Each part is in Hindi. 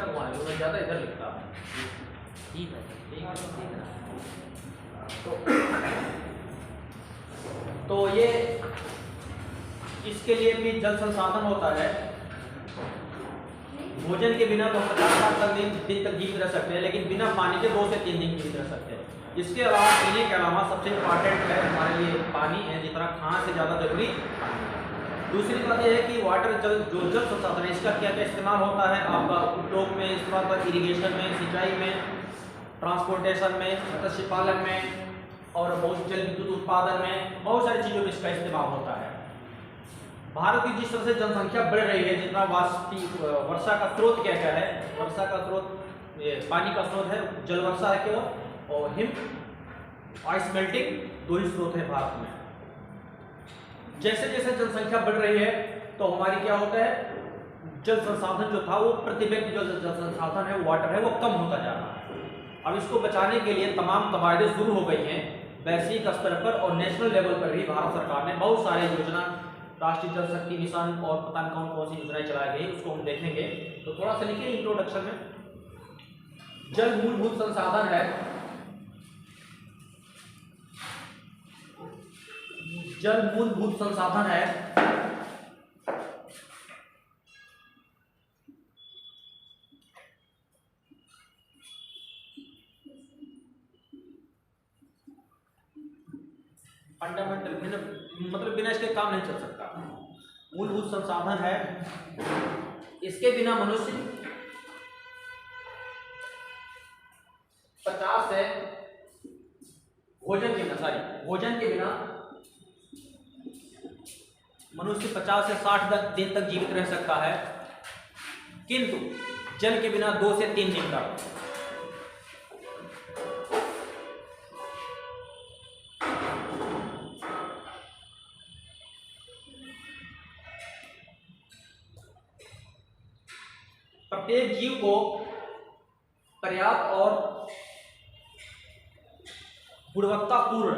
संख्या घुमाने में ज़्यादा इधर लिखता है। ठीक है तो ये इसके लिए भी जल संसाधन होता है। भोजन के बिना तो 50 दिन तक जीवित रह सकते हैं, लेकिन बिना पानी के 2 से 3 दिन जीवित रह सकते हैं। इसके अलावा पीने के अलावा सबसे इम्पॉर्टेंट है हमारे लिए पानी है, जितना खाना से ज़्यादा जरूरी पानी है। दूसरी बात यह है कि वाटर जो जल संसाधन है इसका क्या क्या इस्तेमाल होता है आपका उद्योग में, इस्तेमाल होता है इरीगेशन में, सिंचाई में, ट्रांसपोर्टेशन में, मत्स्य पालन में और बहुत जल विद्युत उत्पादन में, बहुत सारी चीज़ों में इसका इस्तेमाल होता है। भारत की जिस तरह से जनसंख्या बढ़ रही है, जितना वर्षा का स्रोत क्या क्या है, वर्षा का स्रोत पानी का स्रोत है, जल वर्षा है केवल, और हिम आइस मेल्टिंग 2 ही स्रोत है भारत में। जैसे जैसे जनसंख्या बढ़ रही है तो हमारी क्या होता है, जल संसाधन जो था वो प्रति व्यक्ति जो जल संसाधन है वाटर है वो कम होता जा रहा है। अब इसको बचाने के लिए तमाम कवायदें शुरू हो गई हैं वैश्विक स्तर पर, और नेशनल लेवल पर भी भारत सरकार ने बहुत सारे योजना, राष्ट्रीय जल शक्ति मिशन और पता नहीं कौन कौन सी योजनाएं चलाई गई, उसको हम देखेंगे। तो थोड़ा सा लिखिए इंट्रोडक्शन में। जल मूलभूत संसाधन है, जल मूलभूत संसाधन है, फंडामेंटल, मतलब बिना इसके काम नहीं चल सकता। मूलभूत संसाधन है, इसके बिना मनुष्य 50 है, भोजन के बिना मनुष्य 50 से 60 दिन तक जीवित रह सकता है, किंतु जल के बिना 2 से 3 दिन तक। प्रत्येक जीव को पर्याप्त और गुणवत्तापूर्ण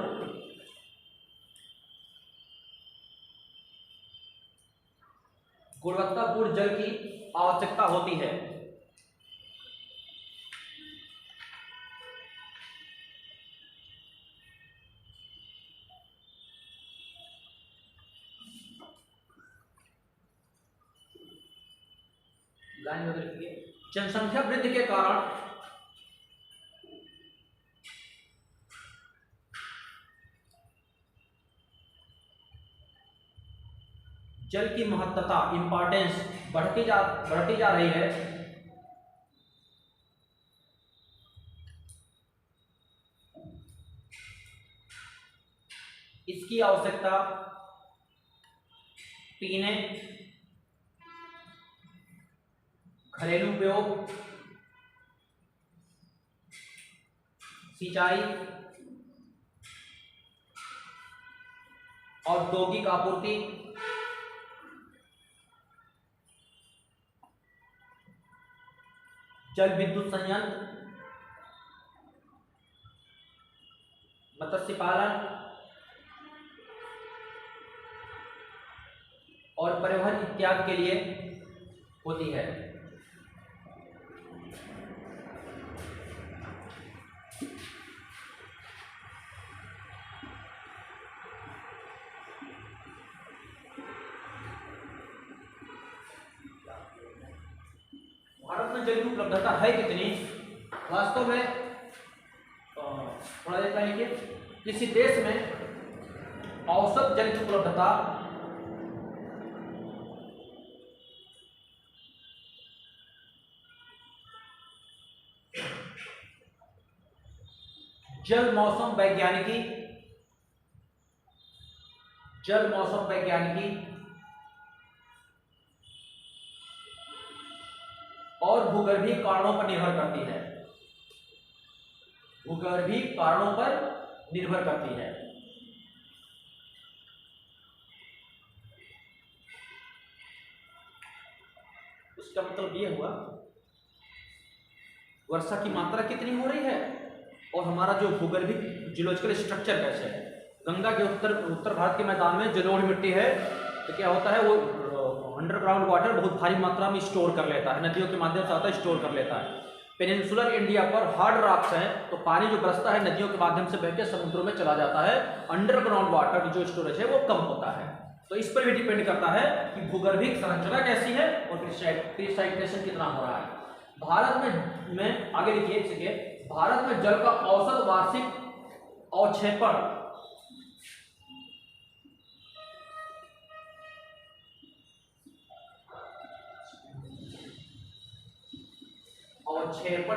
जल की आवश्यकता होती है। लाइन बदल लीजिए। जनसंख्या वृद्धि के कारण जल की महत्ता, इंपॉर्टेंस बढ़ती जा रही है। इसकी आवश्यकता पीने, घरेलू उपयोग, सिंचाई, औद्योगिक आपूर्ति, जल विद्युत संयंत्र, मत्स्य पालन और परिवहन इत्यादि के लिए होती है। भारत में जल की उपलब्धता है कितनी? वास्तव में थोड़ा देख लिखिए, किसी देश में औसत जल की उपलब्धता जल मौसम वैज्ञानिकी और भूगर्भीय कारणों पर निर्भर करती है। उसका मतलब ये हुआ वर्षा की मात्रा कितनी हो रही है और हमारा जो भूगर्भिक जियोलॉजिकल स्ट्रक्चर कैसे है। गंगा के उत्तर भारत के मैदान में जलोढ़ मिट्टी है, तो क्या होता है वो अंडरग्राउंड वाटर बहुत भारी मात्रा में स्टोर कर लेता है, नदियों के माध्यम से आता है, स्टोर कर लेता है। पेनिनसुलर इंडिया पर हार्ड रॉक्स है, तो पानी जो बरसता है नदियों के माध्यम से बह के समुद्रों में चला जाता है, अंडरग्राउंड वाटर की जो स्टोरेज है वो कम होता है। तो इस पर भी डिपेंड करता है कि भूगर्भिक संरचना कैसी है और प्रेसिपिटेशन कितना हो रहा है। भारत में आगे लिखिए, भारत में जल का औसत वार्षिक अवक्षेपण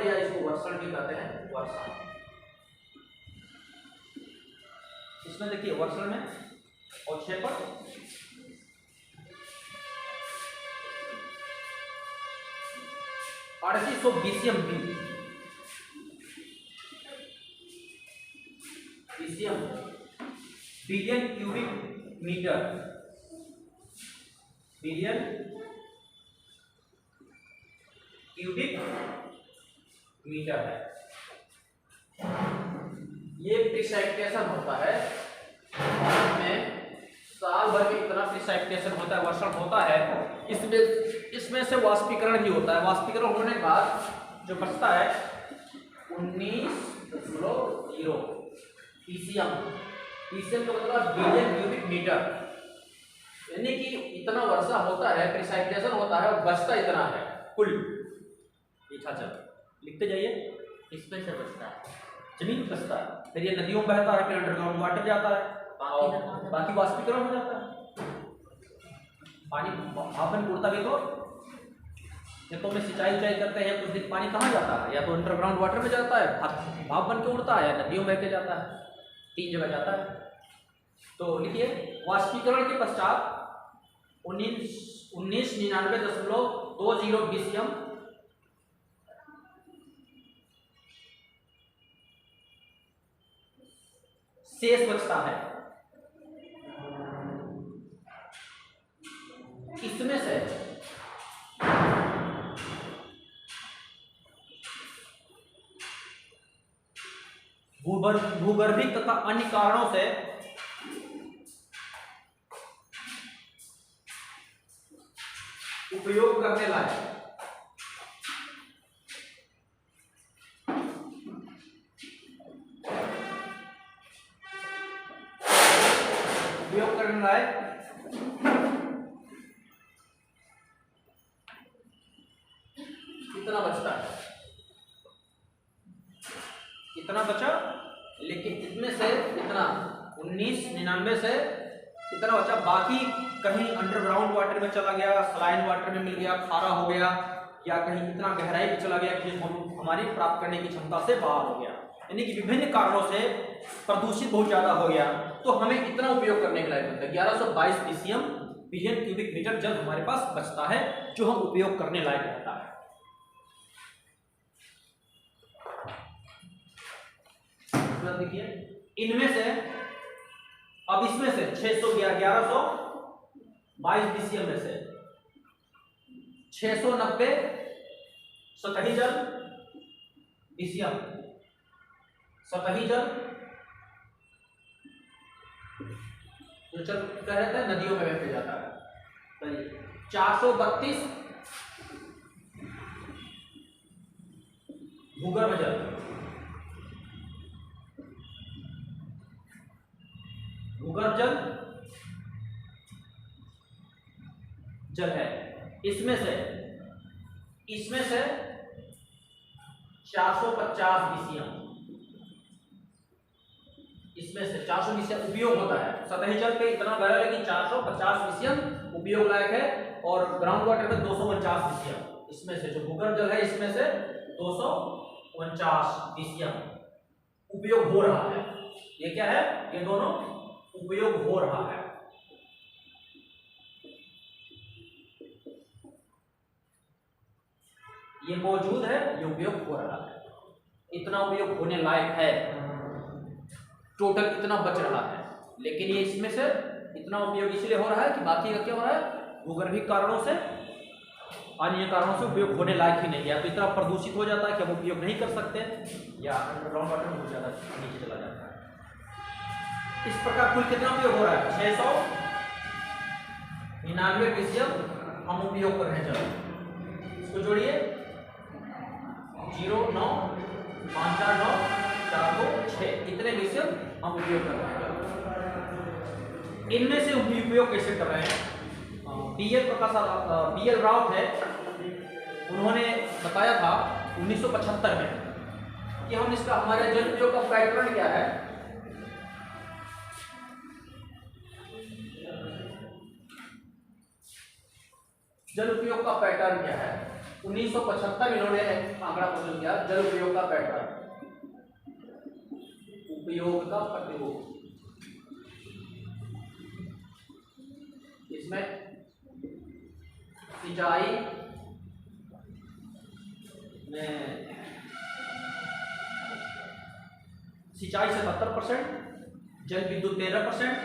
या इसको वर्षण भी कहते हैं, वर्षण। इसमें देखिए वर्षण में अवक्षेपण 3800 BCM बिलियन क्यूबिक मीटर है। ये प्रेसिपिटेशन होता है भारत में, साल भर में इतना प्रेसिपिटेशन होता है, वर्षण होता है। इसमें से वाष्पीकरण भी होता है। वाष्पीकरण होने के बाद जो बचता है 19.0 पीसीएम का मतलब बिलियन क्यूबिक मीटर, यानी कि इतना वर्षा होता है, प्रेसिपिटेशन होता है और बचता इतना है कुल। लिखते जाइए, इस पे से बचता है, जमीन में बचता है, फिर ये नदियों में बहता है, फिर अंडरग्राउंड वाटर जाता है और बाकी वाष्पीकरण हो जाता है। पानी भाप बन के उड़ता भी, तो खेतों में सिंचाई करते हैं कुछ दिन, पानी कहाँ जाता है? या तो अंडरग्राउंड वाटर में जाता है, भाप बन के उड़ता है, या नदियों में बह के जाता है, 3 जगह जाता है। तो लिखिए, वाष्पीकरण के पश्चात 1999.20 BCM शेष बचता है। इसमें से भूगर्भिक तथा अन्य कारणों से उपयोग करने लायक कितना बचता है, इतना बचा। लेकिन इसमें से इतना 1999 से इतना बचा, बाकी कहीं अंडरग्राउंड वाटर में चला गया, सलाइन वाटर में मिल गया, खारा हो गया, या कहीं इतना गहराई में चला गया कि हमारी प्राप्त करने की क्षमता से बाहर हो गया, यानी कि विभिन्न कारणों से प्रदूषित बहुत ज्यादा हो गया, तो हमें इतना उपयोग करने के लायक होता है। 1122 BCM बिलियन क्यूबिक मीटर जल हमारे पास बचता है, जो हम उपयोग करने लायक रहता है। देखिए, इनमें से अब इसमें से 1122 BCM में से 690 सतही जल BCM, सतही जल जो चल कह रहे थे नदियों में बह जाता है। 432 भूगर्भ जल, भूगर्भ जल है। इसमें से 450 BCM, इसमें से 400 BCM उपयोग होता है। सतही जल पे इतना बड़ा है कि 450 BCM उपयोग लायक है, और ग्राउंड वाटर में 249 BCM। इसमें से जो भूगर्भ जल है, इसमें से 249 BCM उपयोग हो रहा है। ये क्या है? ये दोनों उपयोग हो रहा है। ये मौजूद है, ये उपयोग हो रहा है, इतना उपयोग होने लायक है, टोटल इतना बच रहा है। लेकिन ये इसमें से इतना उपयोग इसलिए हो रहा है कि बाकी का क्या हो रहा है, भूगर्भिक कारणों से, अन्य कारणों से उपयोग होने लायक ही नहीं है। तो इतना प्रदूषित हो जाता है कि हम उपयोग नहीं कर सकते, या अंडरग्राउंड वाटर बहुत ज्यादा नीचे चला जाता है। इस प्रकार कुल कितना उपयोग हो रहा है? 699 BCM हम उपयोग कर रहे हैं जल, इसको जोड़िए 0 9 5 4 9 4 2 6 इतने में से हम उपयोग कर रहे हैं। इनमें से उपयोग कैसे कर रहे हैं? पीएल राउत है, उन्होंने बताया था 1975 में कि हम इसका हमारे जल उपयोग का पैटर्न क्या है। जल उपयोग का पैटर्न क्या है? 1975 इन्होंने आंकड़ा प्रस्तुत किया, जल उपयोग का पैटर्न, उपयोग का प्रतियोग। इसमें सिंचाई में सिंचाई 77%, जल विद्युत 13%,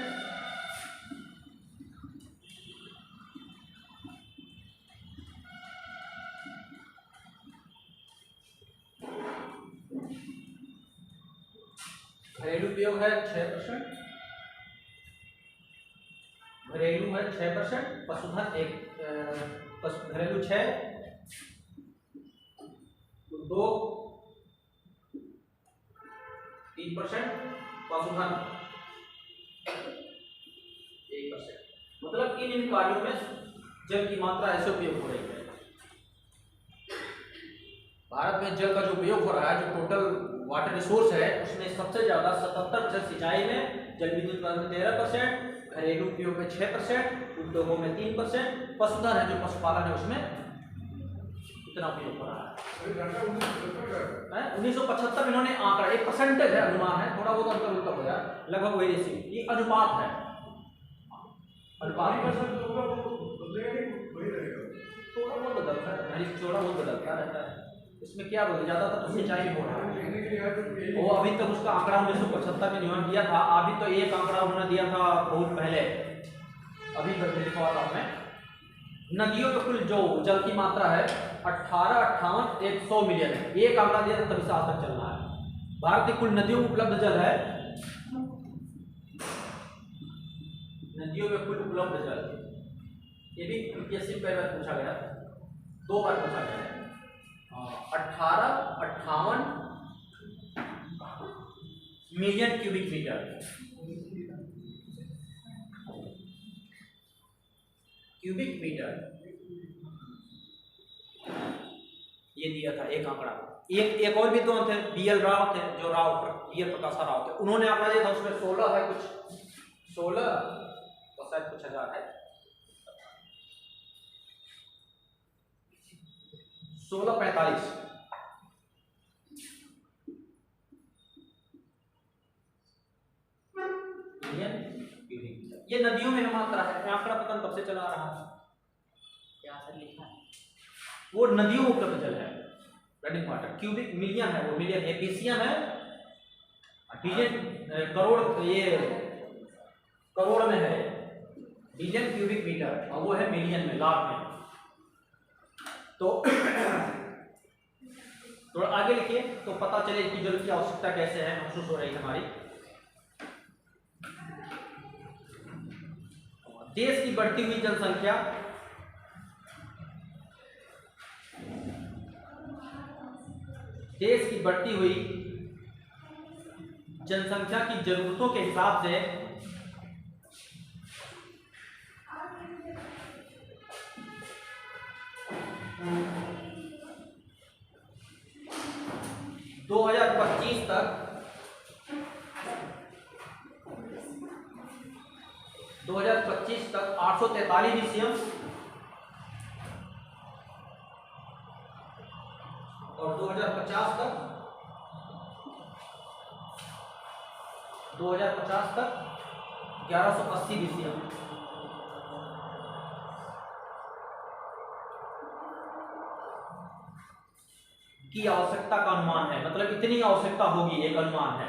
घरेलू उपयोग है 6%, घरेलू है 6%, पशुधन घरेलू 6, उद्योग 3%, पशुधन 1%। मतलब इन कार्यों में जल की मात्रा ऐसे उपयोग हो रही है। भारत में जल का जो उपयोग हो रहा है, जो टोटल वाटर रिसोर्स है, उसमें सबसे ज्यादा 77% सिंचाई में, जल विद्युत उत्पादन में 13%, घरेलू उपयोग में 6%, उद्योगों में 3%, पशुधन है जो पशुपालन है उसमें इतना उपयोग हो रहा है। 1975 इन्होंने आंकड़ा, एक परसेंटेज है, अनुमान है, थोड़ा बहुत अंतर उल्टा हो जाए, लगभग वही रेशियो, ये अनुपात है, अनुपात थोड़ा बहुत बदलता है, थोड़ा बहुत बदलता रहता है। इसमें क्या बोले, ज्यादातर तो सिंचाई हो रहा है। वो अभी तक उसका आंकड़ा 1975 में इन्होंने दिया था, अभी तो एक आंकड़ा उन्होंने दिया था बहुत पहले, अभी तक लिखा था मैं। नदियों में कुल जो जल की मात्रा है 18, 58, 100 मिलियन है, एक आंकड़ा दिया था, तभी से आज तक चल रहा है। भारत की कुल नदियों में उपलब्ध जल है, नदियों में कुल उपलब्ध जल, ये भी यूपीएससी पे पूछा गया, 2 बार पूछा गया है। 18, 58 million cubic metre, cubic metre ये दिया था एक आंकड़ा। एक और भी तो थे, बीएल राव थे, जो बीएल प्रकाश राव थे, उन्होंने आंकड़ा दिया था, उसमें 16 है, कुछ 16 तो शायद कुछ हजार है, 1645 ये नदियों में मात्रा है। आंकड़ा पता कब से चला आ रहा है, क्या सर लिखा है? वो नदियों में उपलब्ध जल है, रनिंग वाटर, क्यूबिक मिलियन है, वो मिलियन है, पीसीएम है, बिलियन करोड़, ये करोड़ में है, बिलियन क्यूबिक मीटर, और वो है मिलियन में, लाख में। तो थोड़ा आगे लिखिए तो पता चले कि जल की आवश्यकता कैसे है महसूस हो रही है हमारी। देश की बढ़ती हुई जनसंख्या, देश की बढ़ती हुई जनसंख्या की जरूरतों के हिसाब से दो 2025 तक 843 बीसीएम और 2050 तक 1180 बीसीएम की आवश्यकता का अनुमान है। मतलब इतनी आवश्यकता होगी, एक अनुमान है।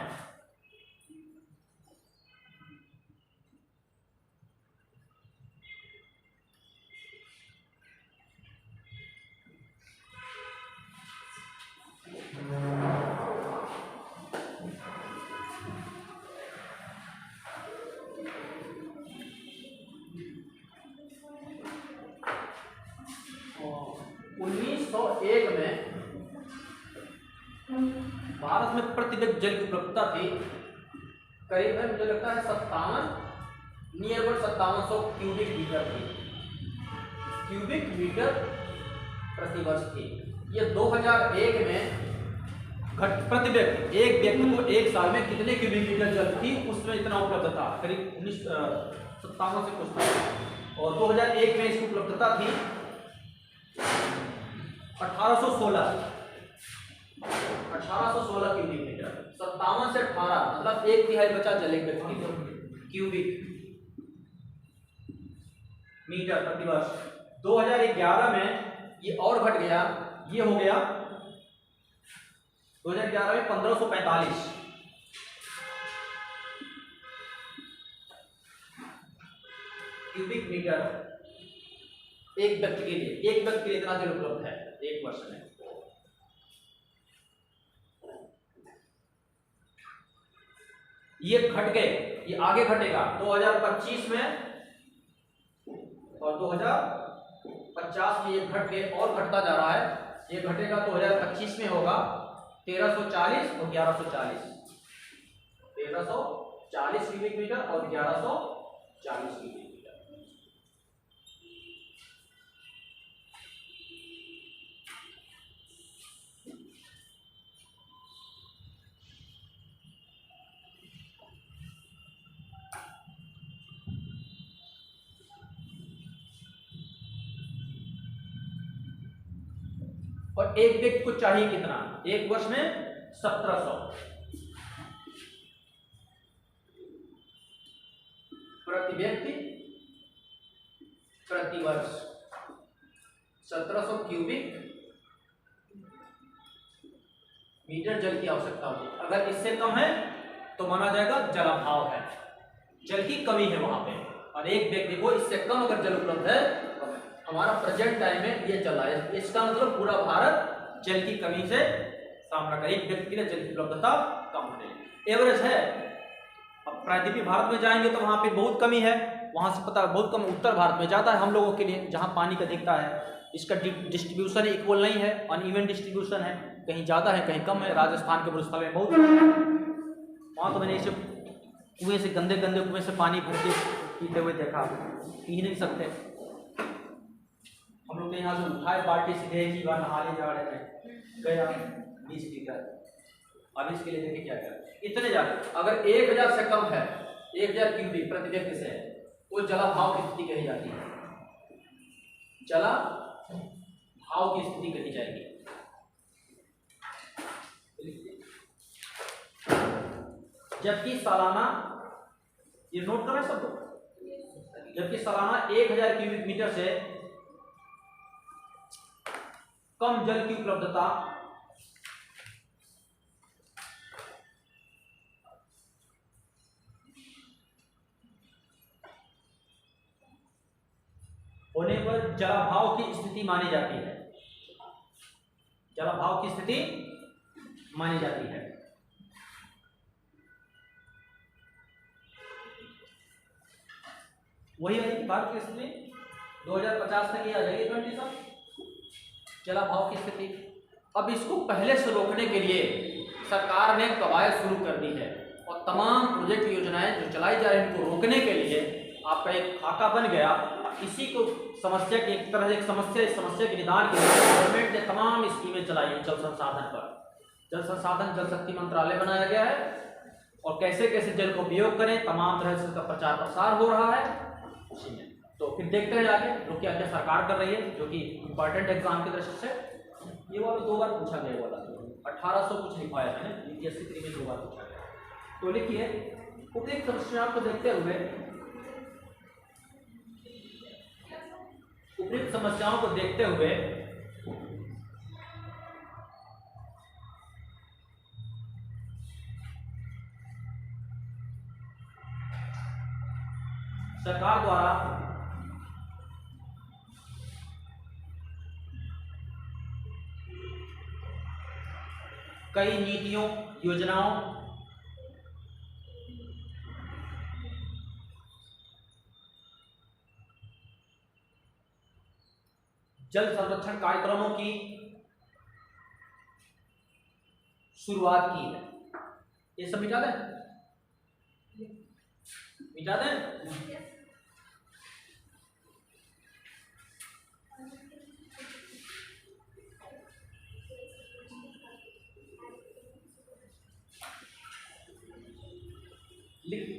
भारत में प्रति व्यक्ति जल की उपलब्धता थी करीबन, मुझे लगता है 57 नियर अबाउट 5700 क्यूबिक मीटर थी, क्यूबिक मीटर प्रति वर्ष थी। ये 2001 में घट प्रति व्यक्ति, एक व्यक्ति को एक साल में कितने क्यूबिक मीटर जल थी उसमें इतना उपलब्ध था, करीब 57 से कुछ था। और 2001 में इसकी उपलब्धता थी 1816 क्यूबिक मीटर। 57 से 18 मतलब 1/3 बचा जल एक व्यक्ति को क्यूबिक मीटर प्रति वर्ष। 2011 में ये और घट गया, ये हो गया 2011 में 1545 क्यूबिक मीटर एक व्यक्ति के लिए, एक व्यक्ति के लिए इतना जल उपलब्ध है एक वर्ष में। ये घट गए, ये आगे घटेगा 2025 में और 2050 में ये घट के और घटता जा रहा है। ये घटेगा 2025 में होगा 1340 और 1140, 1340 क्यूबिक मीटर और 1140 क्यूबिक मीटर। और एक व्यक्ति को चाहिए कितना एक वर्ष में? 1700 प्रति व्यक्ति प्रति वर्ष, 1700 क्यूबिक मीटर जल की आवश्यकता होती है। अगर इससे कम है तो माना जाएगा जलाभाव है, जल की कमी है वहां पे। और एक व्यक्ति को इससे कम अगर जल उपलब्ध है, हमारा प्रेजेंट टाइम में ये चला है, इसका मतलब पूरा भारत जल की कमी से सामना कर, एक व्यक्ति के लिए जल की उपलब्धता कम होने लगी। एवरेज है। अब प्रायद्वीपीय भारत में जाएंगे तो वहां पे बहुत कमी है, वहां से पता बहुत कम। उत्तर भारत में ज्यादा है हम लोगों के लिए, जहां पानी का दिखता है, इसका डिस्ट्रीब्यूशन इक्वल नहीं है, अनइवन डिस्ट्रीब्यूशन है, कहीं ज्यादा है कहीं कम है। राजस्थान के मरुस्थल में बहुत, वहां तो मैंने इसे कुएं से, गंदे गंदे कुएं से पानी भर के पीते हुए देखा, पी नहीं सकते। हम लोग यहाँ से उठाए बाल्टी से गए कि बार नहा ले जा रहे हैं, गया 20 लीटर। अब इसके लिए देखिए क्या कर इतने ज्यादा, अगर 1000 से कम है, 1000 क्यूबिक प्रति व्यक्ति से, वो जलाभाव की स्थिति कही जाती है, जला भाव की स्थिति कही जाएगी। जबकि सालाना, ये नोट कर रहे हैं सब लोग, जबकि सालाना 1000 क्यूबिक मीटर से कम जल की उपलब्धता होने पर जलाभाव की स्थिति मानी जाती है, जलाभाव की स्थिति मानी जाती है। वही है भारत की स्थिति 2050 तक ये आ जाएगी 20 जलाभाव की स्थिति। अब इसको पहले से रोकने के लिए सरकार ने कवायद शुरू कर दी है और तमाम प्रोजेक्ट योजनाएं जो चलाई जा रही हैं इनको रोकने के लिए आपका एक खाका बन गया। इसी को समस्या की एक तरह से एक समस्या, इस समस्या के निदान के लिए गवर्नमेंट ने तमाम स्कीमें चलाई हैं जल संसाधन पर। जल संसाधन जल शक्ति मंत्रालय बनाया गया है और कैसे कैसे जल का उपयोग करें, तमाम तरह से इसका प्रचार प्रसार हो रहा है उसी में। तो फिर देखते हैं आगे लोग क्या क्या सरकार कर रही है, जो कि इंपॉर्टेंट एग्जाम की दृष्टि से। ये वाला 2 बार पूछा गया वाला, 1800 कुछ लिखवाया है ना, यूपीएससी 3 में 2 बार पूछा गया। तो लिखिए, उपयुक्त समस्याओं को देखते हुए, उपयुक्त समस्याओं को देखते हुए सरकार द्वारा कई नीतियों, योजनाओं जल संरक्षण कार्यक्रमों की शुरुआत की है। ये सब मिटा दें, मिटा दें।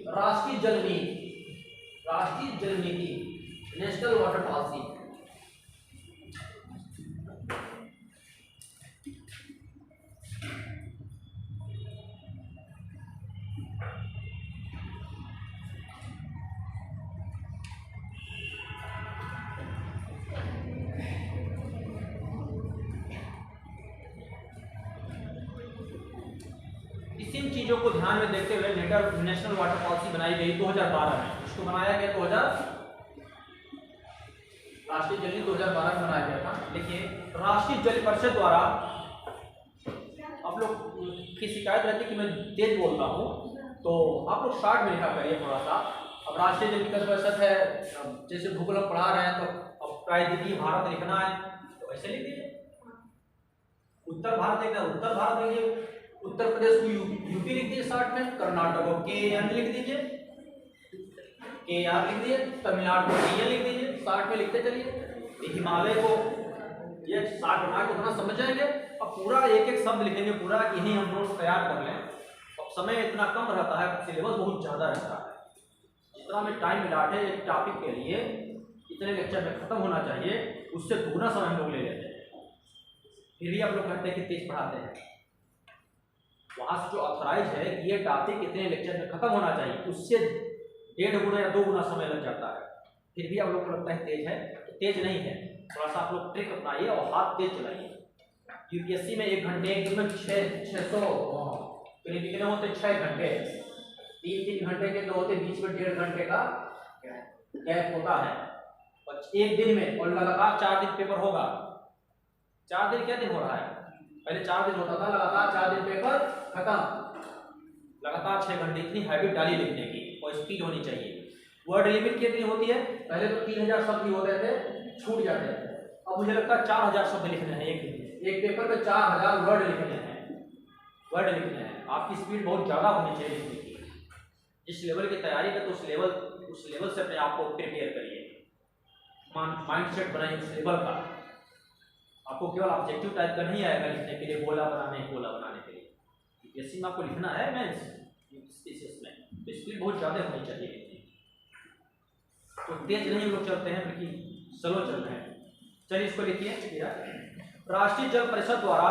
राष्ट्रीय जल नीति, राष्ट्रीय जल नीति, नेशनल वाटर पॉलिसी। इन चीजों को ध्यान में देखते हुए नेशनल वाटर पॉलिसी बनाई गई 2012 में। इसको बनाया गया 2000 राष्ट्रीय जल नीति 2012 में बनाया गया था। देखिए, राष्ट्रीय जल परिषद द्वारा, आप लोग की शिकायत रहती है कि मैं तेज बोलता हूँ, तो आप लोग शॉर्ट में लिखा करिए थोड़ा सा। अब राष्ट्रीय जल विकास परिषद है, जैसे भूगोल में पढ़ा रहे हैं तो अब प्रायद्वीपीय भारत लिखना है तो ऐसे लिख दीजिए। उत्तर भारत लिखना है, उत्तर भारत लिखिए। उत्तर प्रदेश को यूपी लिख दीजिए शॉर्ट में, कर्नाटक को केएन लिख दीजिए, केआर लिख दीजिए, तमिलनाडु को टीएन लिख दीजिए, शॉर्ट में लिखते चलिए। हिमालय को ये शॉर्ट बना के उतना समझ जाएंगे। अब पूरा एक एक शब्द लिखेंगे पूरा, यही हम लोग तैयार कर लें। अब समय इतना कम रहता है, सिलेबस बहुत ज़्यादा रहता है। जितना में टाइम मिलाट है एक टॉपिक के लिए, इतने लेक्चर में खत्म होना चाहिए, उससे दुगना समय हम लोग ले लेते हैं। फिर भी आप लोग कहते हैं कि तेज पढ़ाते हैं। वहाँ से जो ऑथराइज है कि ये टॉपिक इतने लेक्चर में खत्म होना चाहिए, उससे 1.5 गुना या 2 गुना समय लग जाता है। फिर भी आप लोग को लगता है तेज है, तो तेज नहीं है। थोड़ा सा आप लोग ट्रिक अपनाइए और हाथ तेज चलाइए। यूपीएससी में 1 घंटे, एक दिन में 600 निकले होते 6 घंटे, 3-3 घंटे के दो होते, बीच में 1.5 घंटे का गैप होता है। और एक दिन में, और लगातार 4 दिन पेपर होगा। 4 दिन क्या दिन हो रहा है? पहले 4 दिन होता था, लगातार 4 दिन पेपर खत्म। लगातार 6 घंटे, इतनी हैबिट डाली लिखने की और स्पीड होनी चाहिए। वर्ड लिमिट कितनी होती है? पहले तो 3000 शब्द ही होते थे, छूट जाते थे। अब मुझे लगता है 4000 शब्द लिखने हैं एक दिन में। एक पेपर में 4000 वर्ड लिखने हैं, वर्ड लिखने हैं। आपकी स्पीड बहुत ज़्यादा होनी चाहिए लिखने की। जिस लेवल की तैयारी है तो उस लेवल से अपने आप को प्रिपेयर करिए, माइंड सेट बनाइए उस लेवल का। आपको केवल ऑब्जेक्टिव टाइप का नहीं आएगा लिखने के लिए, गोला बनाने के लिए। यूपीएससी में आपको लिखना है मेंस स्पीसीज में, तो स्पीड बहुत ज़्यादा होनी चाहिए लिखने की। तो तेज नहीं लोग चलते हैं, बल्कि स्लो चल रहे हैं। चलिए इसको लिखिए। राष्ट्रीय जल परिषद द्वारा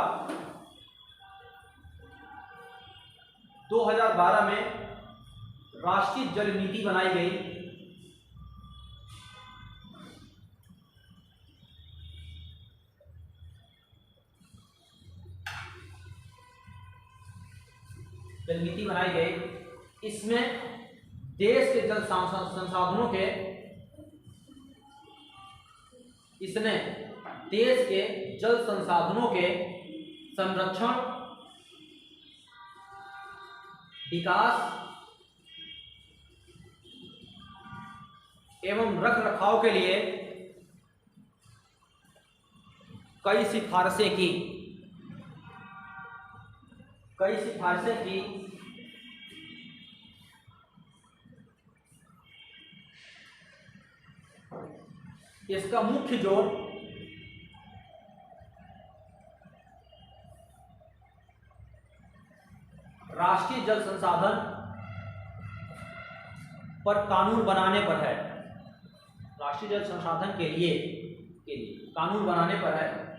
2012 में राष्ट्रीय जल नीति बनाई गई। जल नीति बनाई गई। इसमें देश के जल संसाधनों के, इसने देश के जल संसाधनों के संरक्षण, विकास एवं रख रखाव के लिए कई सिफारिशें की। इसका मुख्य जोर राष्ट्रीय जल संसाधन पर कानून बनाने पर है। राष्ट्रीय जल संसाधन के लिए कानून बनाने पर है।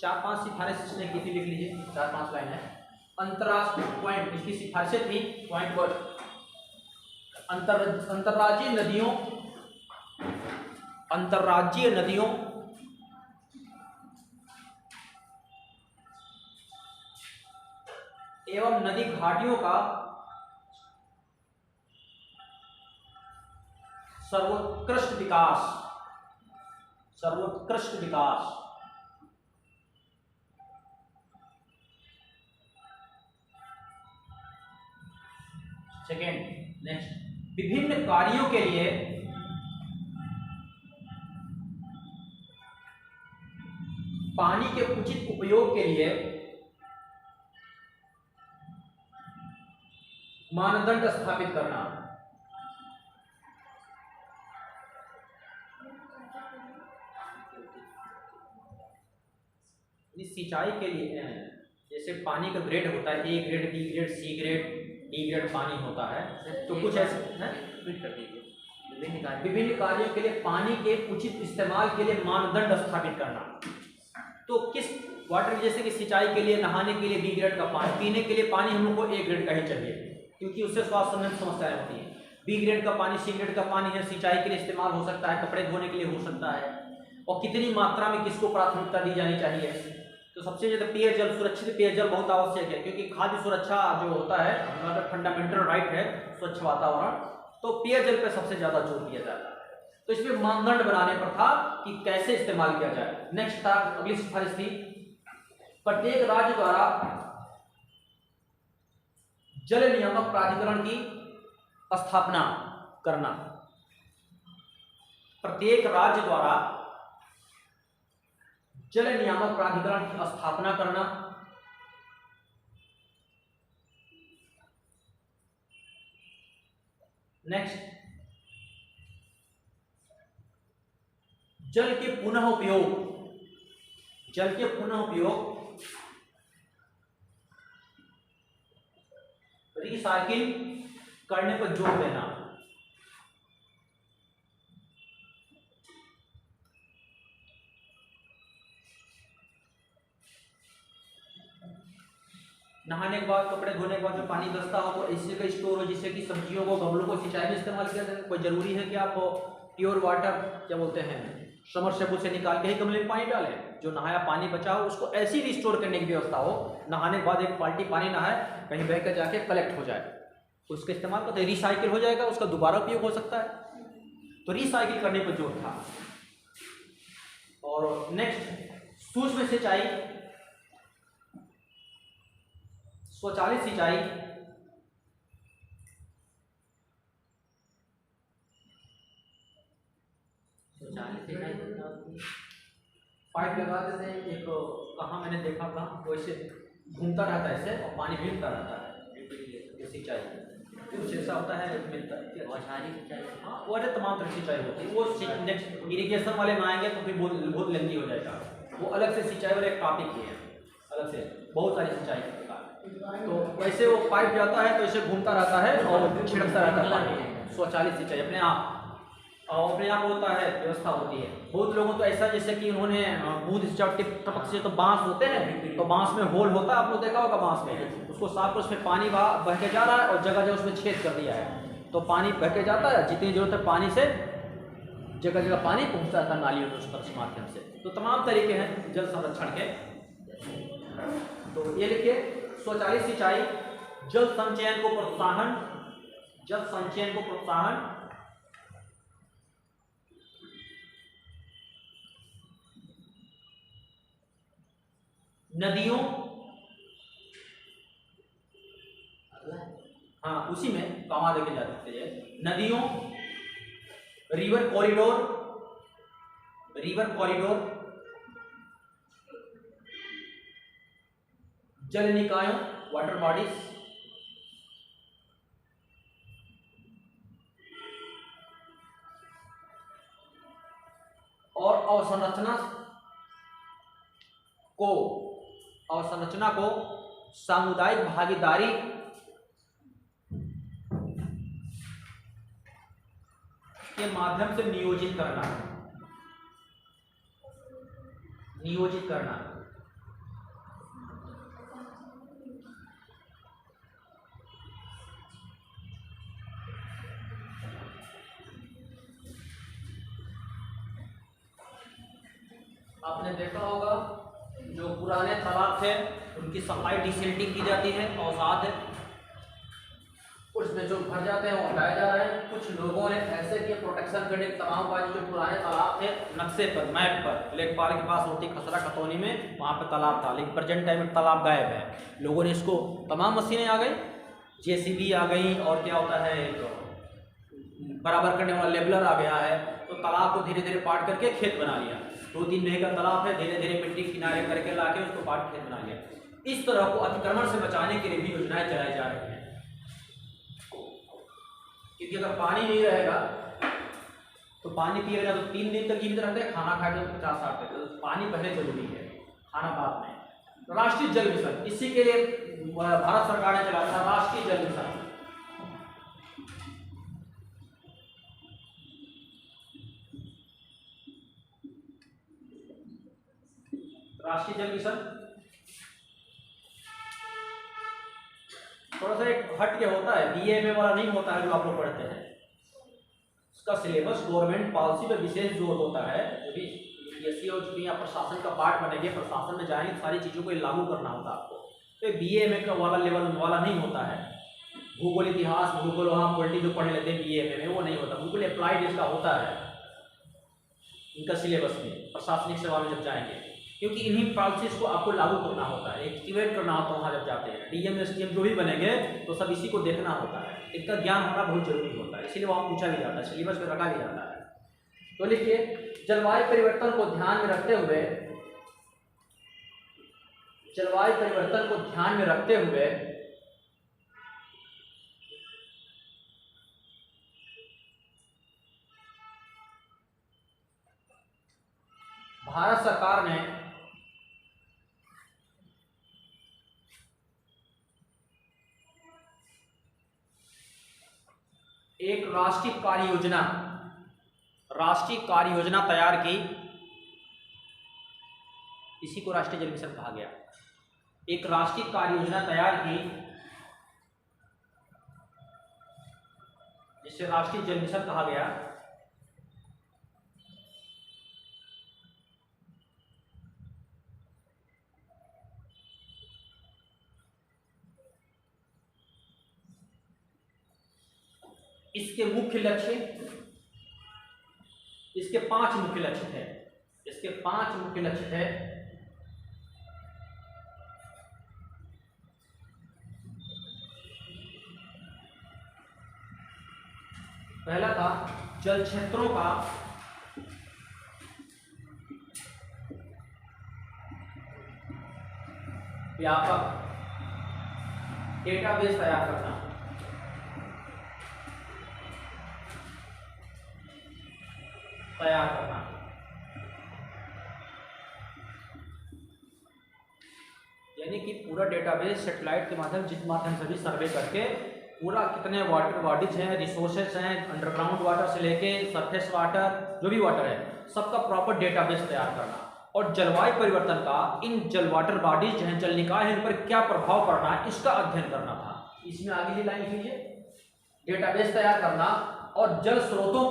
चार 5 सिफारिश इसने की थी, लिख लीजिए। 4-5 लाइन है। अंतरराष्ट्रीय पॉइंट, इसकी सिफारिशें थी पॉइंट पर। अंतर्राज्यीय नदियों एवं नदी घाटियों का सर्वोत्कृष्ट विकास। सेकेंड, नेक्स्ट, विभिन्न कार्यों के लिए पानी के उचित उपयोग के लिए मानदंड स्थापित करना। सिंचाई के लिए जैसे पानी का ग्रेड होता है, A grade, B grade, C grade, D grade पानी होता है, तो कुछ ऐसे विभिन्न कार्यों के लिए पानी के उचित इस्तेमाल के लिए मानदंड स्थापित करना। तो किस वाटर, जैसे कि सिंचाई के लिए, नहाने के लिए बी ग्रेड का पानी, पीने के लिए पानी हम लोग को ए ग्रेड का ही चाहिए, क्योंकि उससे स्वास्थ्य संबंधित समस्याएं होती हैं। बी ग्रेड का पानी, सी ग्रेड का पानी है, सिंचाई के लिए इस्तेमाल हो सकता है, कपड़े धोने के लिए हो सकता है, और कितनी मात्रा में किसको प्राथमिकता दी जानी चाहिए। तो सबसे ज़्यादा पेयजल, सुरक्षित पेयजल बहुत आवश्यक है, क्योंकि खाद्य सुरक्षा जो होता है हमारा फंडामेंटल राइट है, स्वच्छ वातावरण, तो पेयजल पर सबसे ज़्यादा जोर दिया जाता है। तो इसमें मानदंड बनाने पर था कि कैसे इस्तेमाल किया जाए। नेक्स्ट था, अगली सिफारिश थी, प्रत्येक राज्य द्वारा जल नियामक प्राधिकरण की स्थापना करना। प्रत्येक राज्य द्वारा जल नियामक प्राधिकरण की स्थापना करना। नेक्स्ट, जल के पुनः उपयोग, जल के पुनः उपयोग, रिसाइकिल करने पर जोर देना। नहाने के बाद, कपड़े धोने के बाद जो पानी बचता हो वो ऐसे का स्टोर हो, जिससे कि सब्जियों को, गमलों को सिंचाई में इस्तेमाल किया जाए। कोई जरूरी है कि आप प्योर वाटर, क्या बोलते हैं, समरसेबुल से निकाल के ही गमले में पानी डालें। जो नहाया पानी बचा हो उसको ऐसी रिस्टोर करने की व्यवस्था हो, नहाने के बाद एक बाल्टी पानी नहाए, कहीं बह कर जाके कलेक्ट हो जाए, उसका इस्तेमाल करते, रिसाइकिल हो जाएगा, उसका दोबारा उपयोग हो सकता है। तो रिसाइकिल करने पर जोर था। और नेक्स्ट, सूक्ष्म सिंचाई, स्वचालित सिंचाई, पाइप लगा देते हैं एक, कहाँ मैंने देखा था, वैसे घूमता रहता है ऐसे और पानी गिरता रहता है, सिंचाई कुछ ऐसा होता है, मिलता है हाँ, वो तमाम तरह की सिंचाई होती है। वो नेक्स्ट इरिगेशन वाले में आएंगे तो फिर बहुत लेंथी हो जाएगा, वो अलग से सिंचाई वाले टॉपिक ही है, अलग से बहुत सारी सिंचाई के प्रकार। तो वैसे वो पाइप जाता है तो ऐसे घूमता रहता है और छिड़कता रहता है पानी। स्वचालित सिंचाई अपने आप होता है, व्यवस्था होती है। बहुत लोगों तो ऐसा, जैसे कि उन्होंने बूंद टपक से, तो बांस होते हैं, तो बांस में होल होता है, आपने देखा होगा बांस में, उसको साफ कर उसमें पानी बह के जा रहा है और जगह जगह उसमें छेद कर दिया है, तो पानी बह के जाता है, जितनी जरूरत है पानी से जगह जगह पानी पहुँचता रहता है नालियों में, उस माध्यम से। तो तमाम तरीके हैं जल संरक्षण के। तो ये लिखिए, स्वचालित सिंचाई, जल संचयन को प्रोत्साहन, जल संचयन को प्रोत्साहन, नदियों, हाँ उसी में कमा देके जा सकते हैं, नदियों, रिवर कॉरिडोर, जल निकायों, वाटर बॉडीज, और अवसंरचना को सामुदायिक भागीदारी के माध्यम से नियोजित करना। आपने देखा होगा जो पुराने तालाब थे उनकी सफाई डिसिल्टिंग की जाती है, औसात है, उसमें जो भर जाते हैं वो हटाए जा रहे हैं। कुछ लोगों ने ऐसे किए प्रोटेक्शन करने के तमाम बात, जो पुराने तालाब थे नक्शे पर, मैप पर, लेखपाल के पास होती खसरा खतौनी में, वहाँ पे तालाब था, लेकिन प्रेजेंट टाइम में तालाब गायब है। लोगों ने इसको, तमाम मशीनें आ गई, जेसीबी आ गई, और क्या होता है बराबर करने वाला लेबलर आ गया है, तो तालाब को धीरे धीरे पाट करके खेत बना लिया। 2-3 नहर का तालाब है, धीरे धीरे मिट्टी किनारे करके लाके उसको पाट खेत बना लिया। इस तरह को अतिक्रमण से बचाने के लिए भी योजनाएं चलाई जा रही हैं, क्योंकि अगर पानी नहीं रहेगा तो पानी पिएगा तो 3 दिन तक जीवित रहते हैं, खाना खाएगा तो 50-60 दिन। तो पानी पहले जरूरी है, खाना बाद में। राष्ट्रीय जल मिशन, इसी के लिए भारत सरकार ने चलाया था राष्ट्रीय जल मिशन। राष्ट्रीय जल मिशन थोड़ा सा एक हट के होता है, बीएमए वाला नहीं होता है जो आप लोग पढ़ते हैं। इसका सिलेबस गवर्नमेंट पॉलिसी पे विशेष जोर होता है। जो भी यूपीएससी और जो भी आप प्रशासन का पार्ट बनेंगे, प्रशासन में जाएंगे, सारी चीज़ों को लागू करना होता है आपको। तो बीएमए का वाला लेवल वाला नहीं होता है। भूगोल, इतिहास, भूगोल, वहाँ पॉलिटी जो पढ़ लेते हैं बीएमए में, वो नहीं होता। बिल्कुल अप्लाइड इसका होता है इनका सिलेबस में, प्रशासनिक सेवा में जब जाएंगे, क्योंकि इन्हीं पॉलिसीज को आपको लागू करना होता है, एक्टिवेट करना होता है वहाँ जब जाते हैं। डीएम एसडीएम जो भी बनेंगे तो सब इसी को देखना होता है, इसका ज्ञान होना बहुत जरूरी होता है, इसीलिए वहाँ पूछा भी जाता है, सिलेबस में रखा भी जाता है। तो लिखिए, जलवायु परिवर्तन को ध्यान में रखते हुए, जलवायु परिवर्तन को ध्यान में रखते हुए भारत सरकार ने एक राष्ट्रीय कार्य योजना तैयार की। इसी को राष्ट्रीय जल मिशन कहा गया। एक राष्ट्रीय कार्य योजना तैयार की जिसे राष्ट्रीय जल मिशन कहा गया। इसके मुख्य लक्ष्य, इसके 5 मुख्य लक्ष्य थे। इसके 5 मुख्य लक्ष्य थे। पहला था जल क्षेत्रों का व्यापक डेटाबेस तैयार करना। यानी कि पूरा डेटाबेस सैटेलाइट के माध्यम, जिस माध्यम से भी सर्वे करके पूरा कितने वाटर बॉडीज हैं, रिसोर्सेज हैं, अंडरग्राउंड वाटर से लेके सरफेस वाटर, जो भी वाटर है, सबका प्रॉपर डेटाबेस तैयार करना। और जलवायु परिवर्तन का इन जल वाटर बॉडीज जो हैं, जल निकाय है, इन पर क्या प्रभाव पड़ रहा है, इसका अध्ययन करना था। इसमें आगे की लाइन कीजिए, डेटाबेस तैयार करना और जल स्रोतों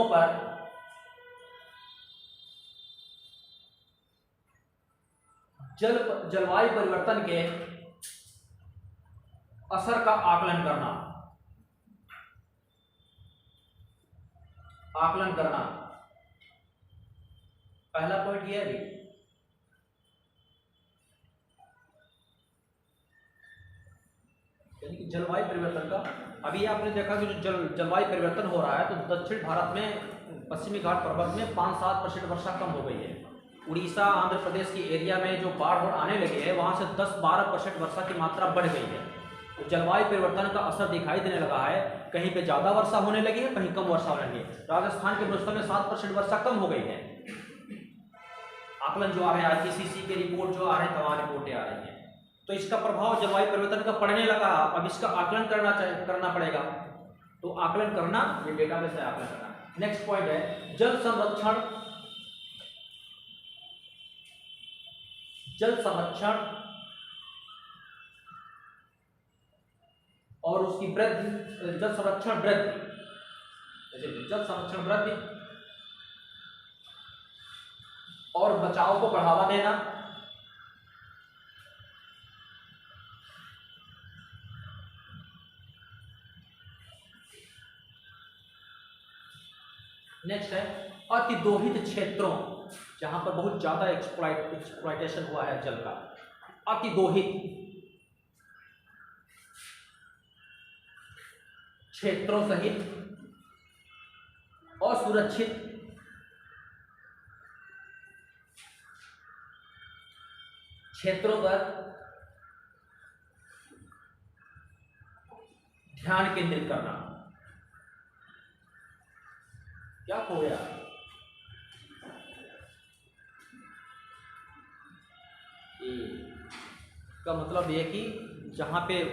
पर जलवायु परिवर्तन के असर का आकलन करना। पहला पॉइंट यह है यानी कि जलवायु परिवर्तन का, अभी आपने देखा कि जो जलवायु परिवर्तन हो रहा है, तो दक्षिण भारत में पश्चिमी घाट पर्वत में 5-7% वर्षा कम हो गई है। उड़ीसा, आंध्र प्रदेश की एरिया में जो बाढ़ आने लगे हैं, वहां से 10-12% वर्षा की मात्रा बढ़ गई है। तो जलवायु परिवर्तन का असर दिखाई देने लगा है। कहीं पे ज़्यादा वर्षा होने लगी है, कहीं कम वर्षा होने लगी है। राजस्थान के बस्तर में 7% वर्षा कम हो गई है। आकलन जो आ रहे हैं, आईपीसीसी के रिपोर्ट जो आ रहे हैं, तमाम रिपोर्टें आ रही हैं। तो इसका प्रभाव जलवायु परिवर्तन का पड़ने लगा। अब इसका आकलन करना पड़ेगा। तो आकलन करना, ये डेटाबेस है, आकलन करना। नेक्स्ट पॉइंट है जल संरक्षण और उसकी वृद्धि, जल संरक्षण वृद्धि और बचाव को बढ़ावा देना। नेक्स्ट है अतिदोहित क्षेत्रों, जहां पर बहुत ज्यादा एक्सप्लॉयटेशन हुआ है जल का। अतिदोहित क्षेत्रों सहित असुरक्षित क्षेत्रों पर ध्यान केंद्रित करना। क्या खो गया? का मतलब ये कि जहाँ पे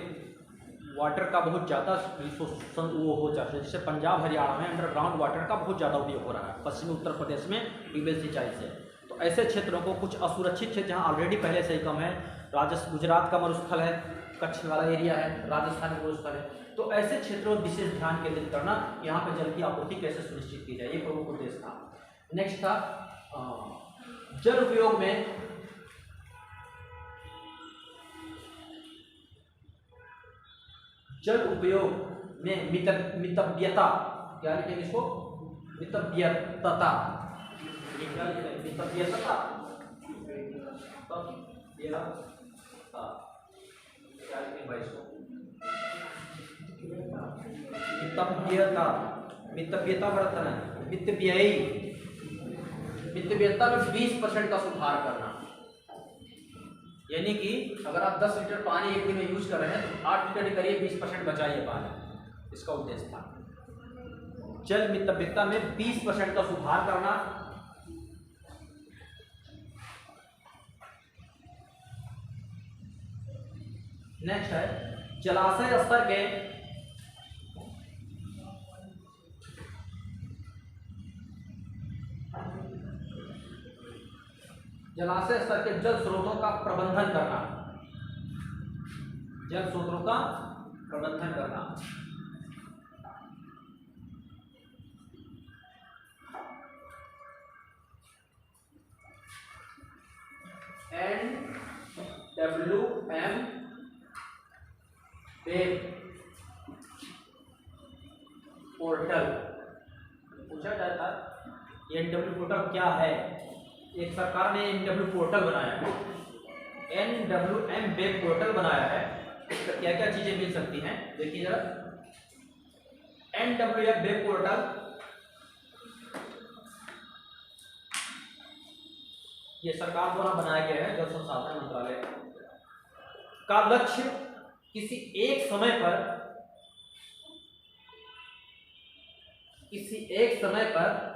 वाटर का बहुत ज़्यादा रिसोर्स वो हो जाता है, जैसे पंजाब हरियाणा में अंडरग्राउंड वाटर का बहुत ज़्यादा उपयोग हो रहा है, पश्चिमी उत्तर प्रदेश में ट्यूबवेल सिंचाई से। तो ऐसे क्षेत्रों को, कुछ असुरक्षित क्षेत्र जहाँ ऑलरेडी पहले से ही कम है, गुजरात का मरुस्थल है, कच्छ वाला एरिया है, राजस्थान का मरुस्थल है, तो ऐसे क्षेत्रों में विशेष ध्यान केंद्रित करना, यहाँ पर जल की आपूर्ति कैसे सुनिश्चित की जाए, ये प्रमुख उद्देश्य था। नेक्स्ट था जल उपयोग में मितव्ययता, क्या लिखेंगे इसको? मितव्ययता, मितव्ययता, क्या लिखेंगे भाई इसको? मितव्ययता, मितव्ययता बरतना, मितव्ययी, मितव्ययता में 20% का सुधार करना। यानी कि अगर आप 10 लीटर पानी एक दिन में यूज कर रहे हैं तो 8 लीटर करिए, 20% बचाइए पानी, इसका उद्देश्य था। जल मितव्ययता में 20% का सुधार करना। नेक्स्ट है जलाशय स्तर के जल स्रोतों का प्रबंधन करना, जल स्रोतों का प्रबंधन करना। NWM वेब पोर्टल पूछा जाता है। NW पोर्टल क्या है? एक सरकार ने NW पोर्टल बनाया है, NWM वेब पोर्टल बनाया है। इसमें क्या क्या चीजें मिल सकती हैं देखिए जरा। NWM वेब पोर्टल ये सरकार द्वारा बनाया गया है, जल संसाधन मंत्रालय का लक्ष्य किसी एक समय पर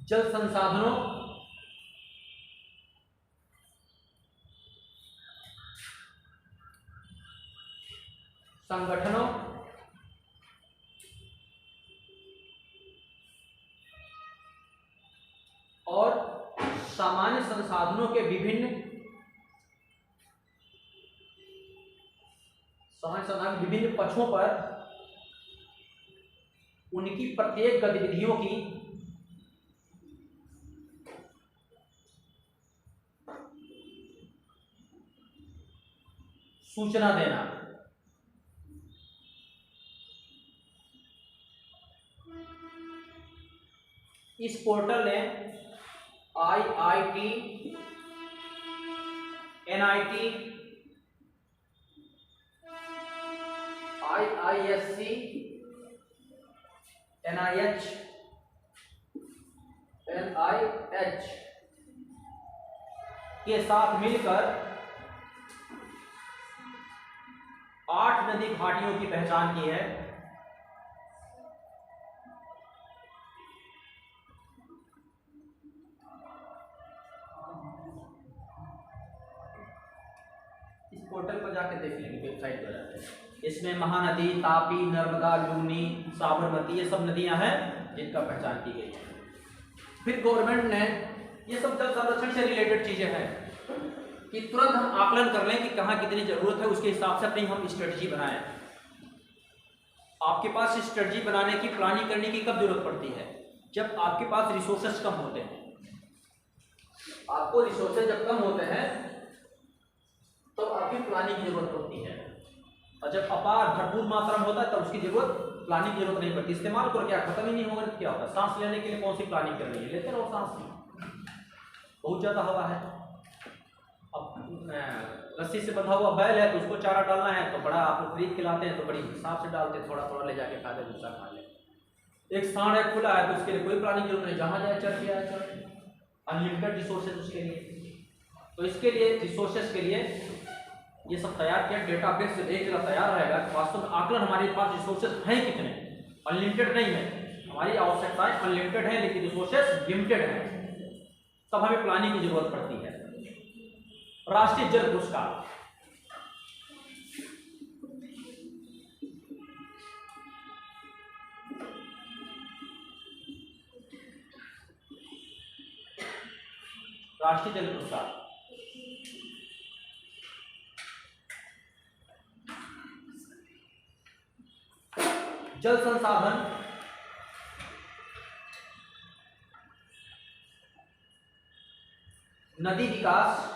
जल संसाधनों संगठनों और सामान्य संसाधनों के विभिन्न पक्षों पर उनकी प्रत्येक गतिविधियों की सूचना देना। इस पोर्टल ने IIT, NIT, IISc, NIH, NIH के साथ मिलकर 8 नदी घाटियों की पहचान की है। इस पोर्टल पर जाकर देख लेंगे, वेबसाइट पर जाकर। इसमें महानदी, तापी, नर्मदा, लूनी, साबरमती ये सब नदियां हैं जिनका पहचान की गई है। फिर गवर्नमेंट ने ये सब जल संरक्षण से रिलेटेड चीजें हैं कि तुरंत हम आकलन कर लें कि कहाँ कितनी जरूरत है, उसके हिसाब से अपनी हम स्ट्रेटजी बनाएं। आपके पास स्ट्रेटजी बनाने की, प्लानिंग करने की कब जरूरत पड़ती है? जब आपके पास रिसोर्सेस कम होते हैं। आपको रिसोर्सेज जब कम होते हैं तो आपकी प्लानिंग की जरूरत होती है, और जब अपार भरपूर मात्रा में होता है तब उसकी जरूरत, प्लानिंग की जरूरत नहीं पड़ती। इस्तेमाल कर क्या खत्म ही नहीं होगा तो क्या होता है? सांस लेने के लिए कौन सी प्लानिंग कर रही है? लेते रहो सांस, बहुत ज्यादा हवा है। अब रस्सी से बंधा हुआ बैल है तो उसको चारा डालना है तो बड़ा आप लोग खरीद के लाते हैं तो बड़ी हिसाब से डालते हैं, थोड़ा थोड़ा ले जाके खा दे, दूसरा खा ले। एक सांड है खुला है तो उसके लिए कोई प्लानिंग की जरूरत नहीं, जहाँ जाए चल गया चल, अनलिमिटेड रिसोर्सेज उसके लिए। तो इसके लिए रिसोर्सेज के लिए ये सब तैयार किया, डेटाबेस एक जगह तैयार रहेगा, वास्तव में आकलन हमारे पास रिसोर्सेज हैं कितने, अनलिमिटेड नहीं है, हमारी आवश्यकताएं अनलिमिटेड है लेकिन रिसोर्सेज लिमिटेड है, तब हमें प्लानिंग की जरूरत पड़ती है। राष्ट्रीय जल पुरस्कार, राष्ट्रीय जल पुरस्कार जल संसाधन, नदी विकास,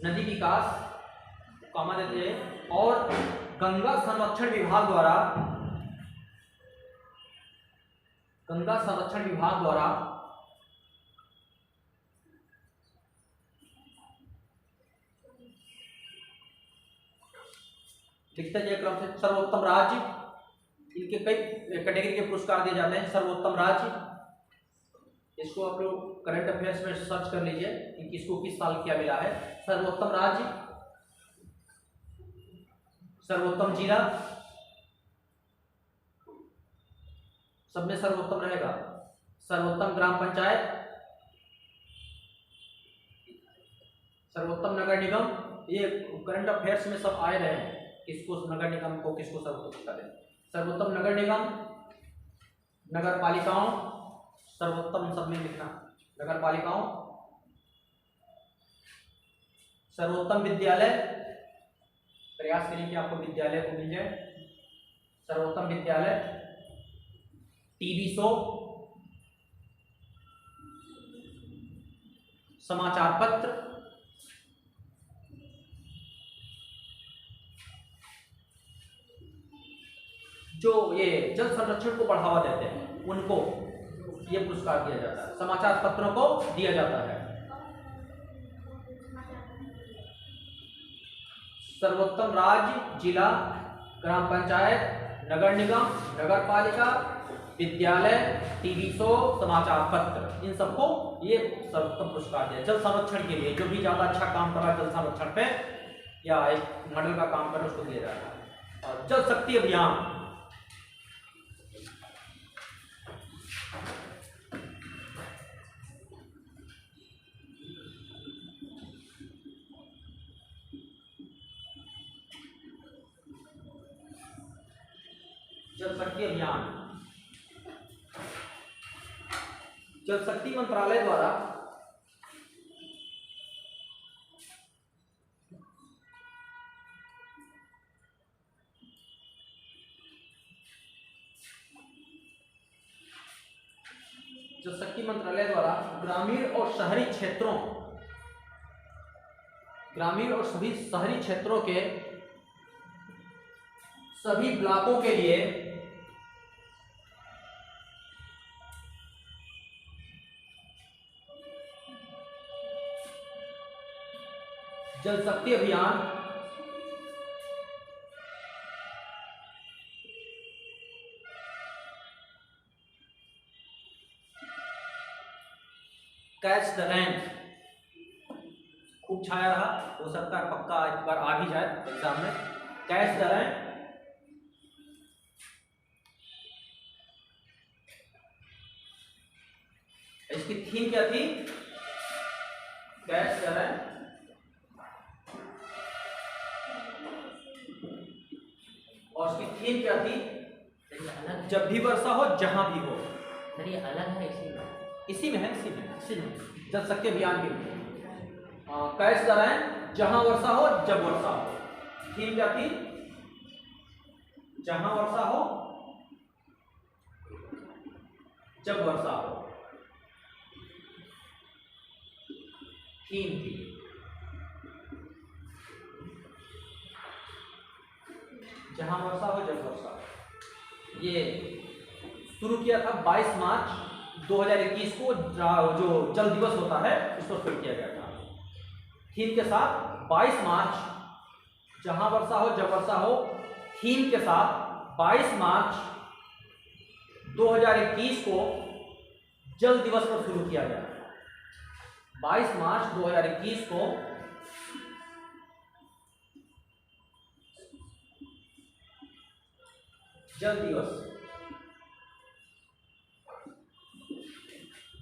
नदी विकास कामा देते हैं, और गंगा संरक्षण विभाग द्वारा, गंगा संरक्षण विभाग द्वारा लिखते जाइए क्रम से, सर्वोत्तम राज्य, इनके कई कैटेगरी के पुरस्कार दिए जाते हैं। सर्वोत्तम राज्य, इसको आप लोग करंट अफेयर्स में सर्च कर लीजिए कि किसको किस साल क्या मिला है। सर्वोत्तम राज्य, सर्वोत्तम जिला, सब में सर्वोत्तम रहेगा। सर्वोत्तम ग्राम पंचायत, सर्वोत्तम नगर निगम, ये करंट अफेयर्स में सब आए रहे हैं, किसको नगर निगम को किसको सर्वोत्तम करें। सर्वोत्तम नगर निगम, नगर पालिकाओं, सर्वोत्तम सब में लिखना, नगर पालिकाओं। सर्वोत्तम विद्यालय, प्रयास करें कि आपको विद्यालय को मिल जाए। सर्वोत्तम विद्यालय, टीवी शो, समाचार पत्र, जो ये जल संरक्षण को बढ़ावा देते हैं उनको ये पुरस्कार दिया जाता है, समाचार पत्रों को दिया जाता है। सर्वोत्तम राज्य, जिला, ग्राम पंचायत, नगर निगम, नगर पालिका, विद्यालय, टीवी शो, समाचार पत्र, इन सबको ये सर्वोत्तम पुरस्कार दिया जल संरक्षण के लिए। जो भी ज्यादा अच्छा काम कर रहा है जल संरक्षण पे या एक मॉडल का काम कर रहा है उसको दिया जाता है। और जल शक्ति अभियान, जल शक्ति अभियान, जल शक्ति मंत्रालय द्वारा जल शक्ति मंत्रालय द्वारा ग्रामीण और शहरी क्षेत्रों, ग्रामीण और सभी शहरी क्षेत्रों के सभी ब्लॉकों के लिए जल शक्ति अभियान कैच द रैन, खूब छाया रहा, हो सकता है पक्का एक बार आ भी जाए एग्जाम में। कैच द रैन, इसकी थीम क्या थी? कैच द रैन, और उसकी थीम क्या थी? जब भी वर्षा हो जहां भी हो। सर ये अलग है इसी में? इसी में है, इसी में जल शक्ति अभियान के लिए कैच द रैन, जहां वर्षा हो जब वर्षा हो। थीम क्या थी? जहां वर्षा हो जब वर्षा हो, थीम थी। जहां वर्षा हो जब वर्षा हो। ये शुरू किया था 22 मार्च 2021 को जो जल दिवस होता है उसको शुरू किया गया था। थीम के साथ 22 मार्च, जहां वर्षा हो जब वर्षा हो, थीम के साथ 22 मार्च 2021 को जल दिवस पर शुरू किया गया। 22 मार्च 2021 को जल दिवस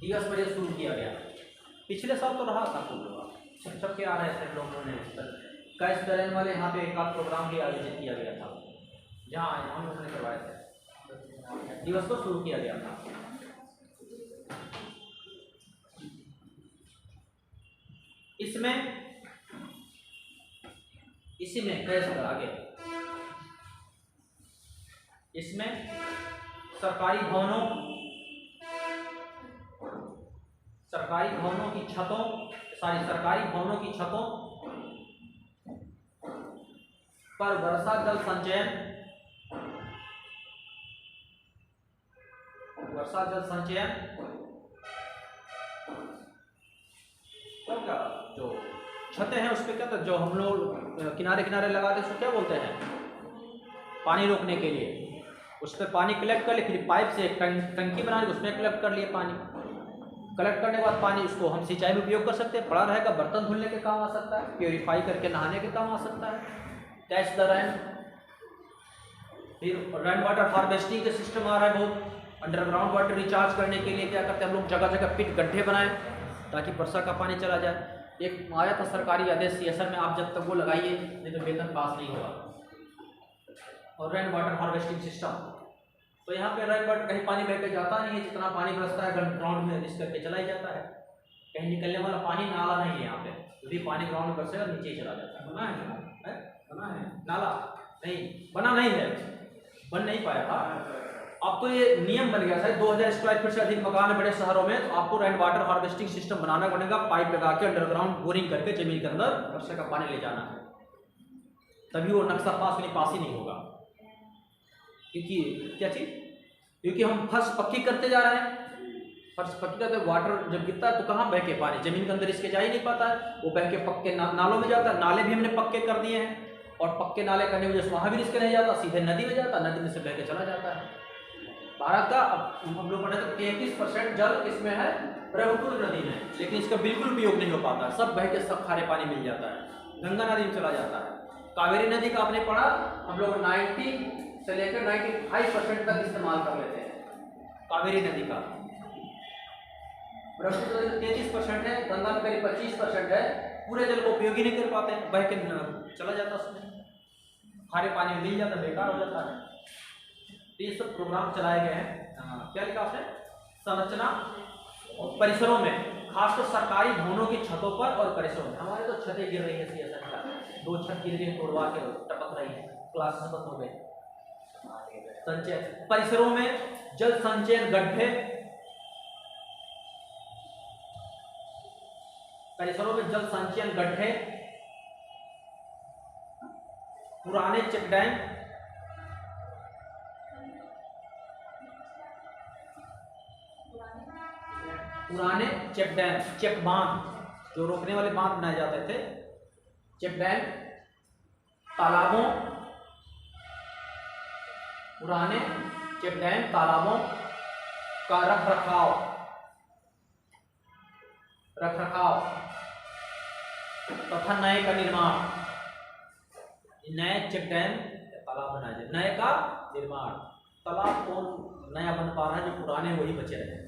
पर यह शुरू किया गया। पिछले साल तो रहा था कुछ लोग शिक्षक के आ रहे थे, लोगों ने कैश बैलेंस वाले यहाँ पे एक आध प्रोग्राम भी आयोजित किया गया था, जहाँ हम लोगों ने करवाए थे। दिवस को शुरू किया गया था। इसी में कैश आगे इसमें सरकारी भवनों की छतों पर वर्षा जल संचयन तो क्या जो छतें हैं उस पर क्या, तो जो हम लोग किनारे किनारे लगाते हैं उसको क्या बोलते हैं, पानी रोकने के लिए उस पर पानी कलेक्ट कर लिए, फिर पाइप से एक टंकी बना ली, उसमें कलेक्ट कर लिए पानी। कलेक्ट करने के बाद पानी उसको हम सिंचाई में उपयोग कर सकते हैं, पड़ा रहेगा, बर्तन धुलने के काम आ सकता है, प्योरीफाई करके नहाने के काम आ सकता है। Catch the rain. फिर रेन वाटर हार्वेस्टिंग के सिस्टम आ रहा है बहुत। अंडरग्राउंड वाटर रिचार्ज करने के लिए क्या करते हैं हम लोग, जगह जगह पिट गड्ढे बनाए ताकि वर्षा का पानी चला जाए। एक आया था सरकारी आदेश सीएसआर में, आप जब तक वो लगाइए नहीं तो वेतन पास नहीं होगा। और रेन वाटर हार्वेस्टिंग सिस्टम, तो यहाँ पे रेन वाटर कहीं पानी बह के जाता नहीं है, जितना पानी बरसता है ग्राउंड में रिस करके चला ही जाता है, कहीं निकलने वाला पानी नाला नहीं है यहाँ पे, यदि पानी ग्राउंड में बरसेगा नीचे ही चला जाता है। बना है नाला नहीं, बना नहीं है, बन नहीं पाया था। अब तो ये नियम बन गया है, 2000 स्क्वायर फीट से अधिक मकान है बड़े शहरों में तो आपको रेन वाटर हार्वेस्टिंग सिस्टम बनाना पड़ेगा, पाइप लगा के अंडरग्राउंड बोरिंग करके जमीन के अंदर वर्षा का पानी ले जाना है, तभी वो नक्शा पास ही नहीं होगा। क्योंकि क्या चीज, क्योंकि हम फर्श पक्की करते जा रहे हैं, फर्श पक्की करते वाटर जब गिरता है तो कहाँ बह के पानी जमीन के अंदर इसके जा ही नहीं पाता है, वो बह के पक्के नालों में जाता है। नाले भी हमने पक्के कर दिए हैं और पक्के नाले करने की वजह से वहाँ भी रिस्क नहीं जाता, सीधे नदी में जाता, नदी में से बह के चला जाता है। भारत का हम लोग पढ़े तो 33% जल इसमें है ब्रह्मपुत्र नदी में, लेकिन इसका बिल्कुल उपयोग नहीं हो पाता, सब बह के सब खारे पानी मिल जाता है, गंगा नदी में चला जाता है। कावेरी नदी का आपने पढ़ा, हम लोग 90 से लेकर 95% तक इस्तेमाल कर लेते हैं कावेरी नदी का। ब्रह्मपुत्र नदी 33% है, गंगा में करीब 25% है, पूरे जल को उपयोग ही नहीं कर पाते, बह के चला जाता, उसमें खारे पानी में मिल जाता, बेकार हो जाता है। ये सब प्रोग्राम चलाए गए हैं। क्या लिखा आपने, संरचना और परिसरों में, खासकर सरकारी भवनों की छतों पर और परिसरों में। हमारे तो छतें गिर रही है सीएसआर का, 2 छत गिर गई, तोड़वा के टपक रही है, क्लास खत्म हो गए। संचय परिसरों में जल संचयन गड्ढे, परिसरों में जल संचयन गड्ढे, पुराने चेक डैम, चेक बांध जो रोकने वाले बांध बनाए जाते थे, चेक डैम, तालाबों, पुराने चेक डैम तालाबों का रखरखाव तथा नए का निर्माण। नए चेक डैम तालाब बनाए जाए, नए का निर्माण। तालाब कौन नया बन पा रहा है, जो पुराने वही बचे रहे।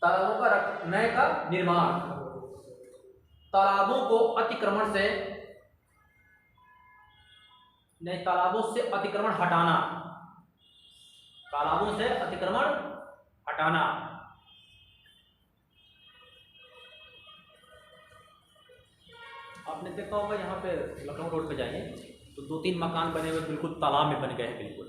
तालाबों का नए का निर्माण, तालाबों को अतिक्रमण से, नहीं तालाबों से अतिक्रमण हटाना, तालाबों से अतिक्रमण हटाना। आपने देखा होगा यहाँ पे लखनऊ रोड पे जाइए तो 2-3 मकान बने हुए बिल्कुल तालाब में बन गए हैं, बिल्कुल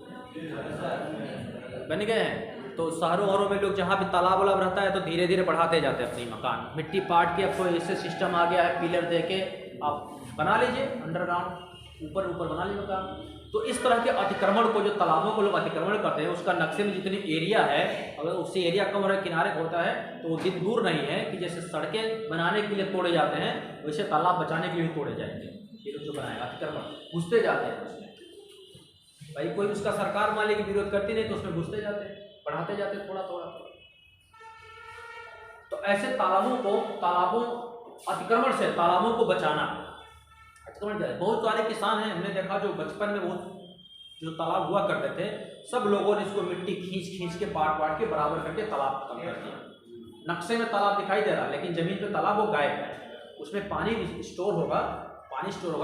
बन गए हैं। तो शहरों में लोग जहाँ भी तालाब वालाब रहता है तो धीरे धीरे बढ़ाते जाते हैं अपनी मकान, मिट्टी पाट के, अब कोई ऐसे सिस्टम आ गया है, पिलर दे के आप बना लीजिए अंडरग्राउंड, ऊपर ऊपर बना लिया मकान। तो इस तरह के अतिक्रमण को, जो तालाबों को लोग अतिक्रमण करते हैं, उसका नक्शे में जितनी एरिया है, अगर उससे एरिया कम हो रहा है, किनारे होता है, तो वो दिन दूर नहीं है कि जैसे सड़कें बनाने के लिए तोड़े जाते हैं, वैसे तालाब बचाने के लिए भी तोड़े जाएंगे। ये लोग जो बनाएगा अतिक्रमण, घुसते जाते हैं उसमें। भाई कोई उसका सरकार मान लीजिए विरोध करती नहीं, तो उसमें घुसते जाते हैं, बढ़ाते जाते हैं थोड़ा थोड़ा। तो ऐसे तालाबों अतिक्रमण से तालाबों को बचाना, अतिक्रमण क्या है। बहुत सारे किसान हैं, हमने देखा जो बचपन में बहुत जो तालाब हुआ करते थे, सब लोगों ने इसको मिट्टी खींच के पाट के बराबर करके तालाब खत्म कर दिया। नक्शे में तालाब दिखाई दे रहा है, लेकिन जमीन पे तालाब वो गायब है। उसमें पानी स्टोर होगा,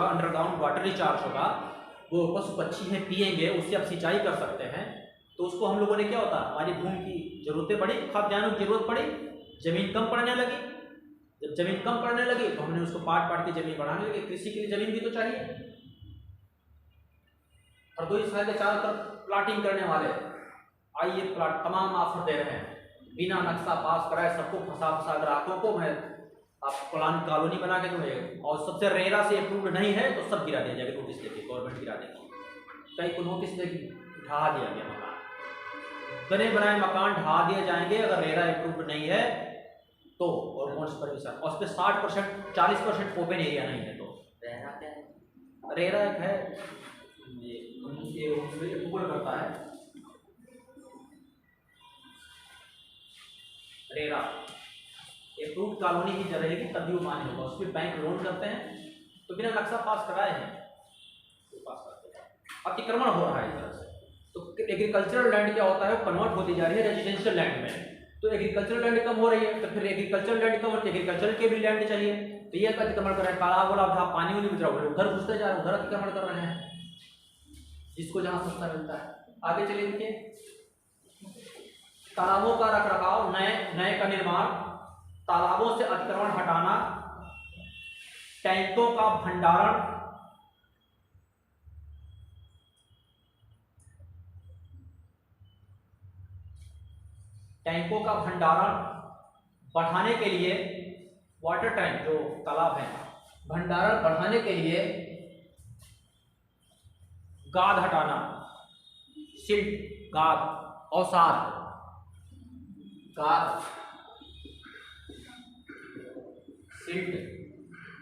अंडरग्राउंड वाटर रिचार्ज होगा, वो पशु पक्षी हैं पिएंगे, उससे आप सिंचाई कर सकते हैं। तो उसको हम लोगों ने क्या होता, हमारी भूमि की जरूरतें बढ़ी, खाद्यान्नों की जरूरत पड़ी, जमीन कम पड़ने लगी। जब जमीन कम पड़ने लगी तो हमने उसको पाट के जमीन बढ़ाने लगे। कृषि के लिए जमीन भी तो चाहिए। और कोई शहर के चारों तरफ प्लाटिंग करने वाले, आइए प्लाट तमाम ऑफर दे रहे हैं, बिना नक्शा पास कराए सबको फंसा ग्राहकों को मैं आप कॉलोनी बना के दूंगे, और सबसे रेरा से अप्रूव्ड नहीं है तो सब गिरा दिया जाएगा, नोटिस देके गवर्नमेंट गिरा देगी। कहीं को नोटिस देगी, ढहा दिया गया मकान, बने बनाए मकान ढहा दिए जाएंगे अगर रेरा अप्रूव्ड नहीं है तो, और कौन सी परमिशन, और उस पर 60% 40% ओपन एरिया नहीं है तो। रेरा क्या है? रेरा एक है, ये अप्रूवल करता है रेरा, अप्रूव्ड कॉलोनी ही रहेगी तभी वो मान्य होगा। उसमें बैंक लोन करते हैं, तो बिना नक्शा पास कराए हैं तो पास करते हैं। अतिक्रमण हो रहा है इस तरह से। तो एग्रीकल्चरल लैंड क्या होता है, कन्वर्ट होती जा रही है रेजिडेंशियल लैंड में। तो एग्रीकल्चरल लैंड कम हो रही है, तो फिर एग्रीकल्चरल लैंड कम होती है, एग्रीकल्चर के भी लैंड चाहिए, तो ये अतिक्रमण कर रहे हैं। तालाब वाला जहाँ पानी नहीं उतरा उधर घुसते जा रहे हैं, उधर अतिक्रमण कर रहे हैं, जिसको जहाँ सस्ता मिलता है। आगे चलिए देखिए, तालाबों का रखरखाव, नए का निर्माण, तालाबों से अतिक्रमण हटाना, टैंकों का भंडारण, बढ़ाने के लिए, वाटर टैंक जो तालाब है, भंडारण बढ़ाने के लिए गाद हटाना, सिल्ट, गाद, औसार, गाद, सिल्ट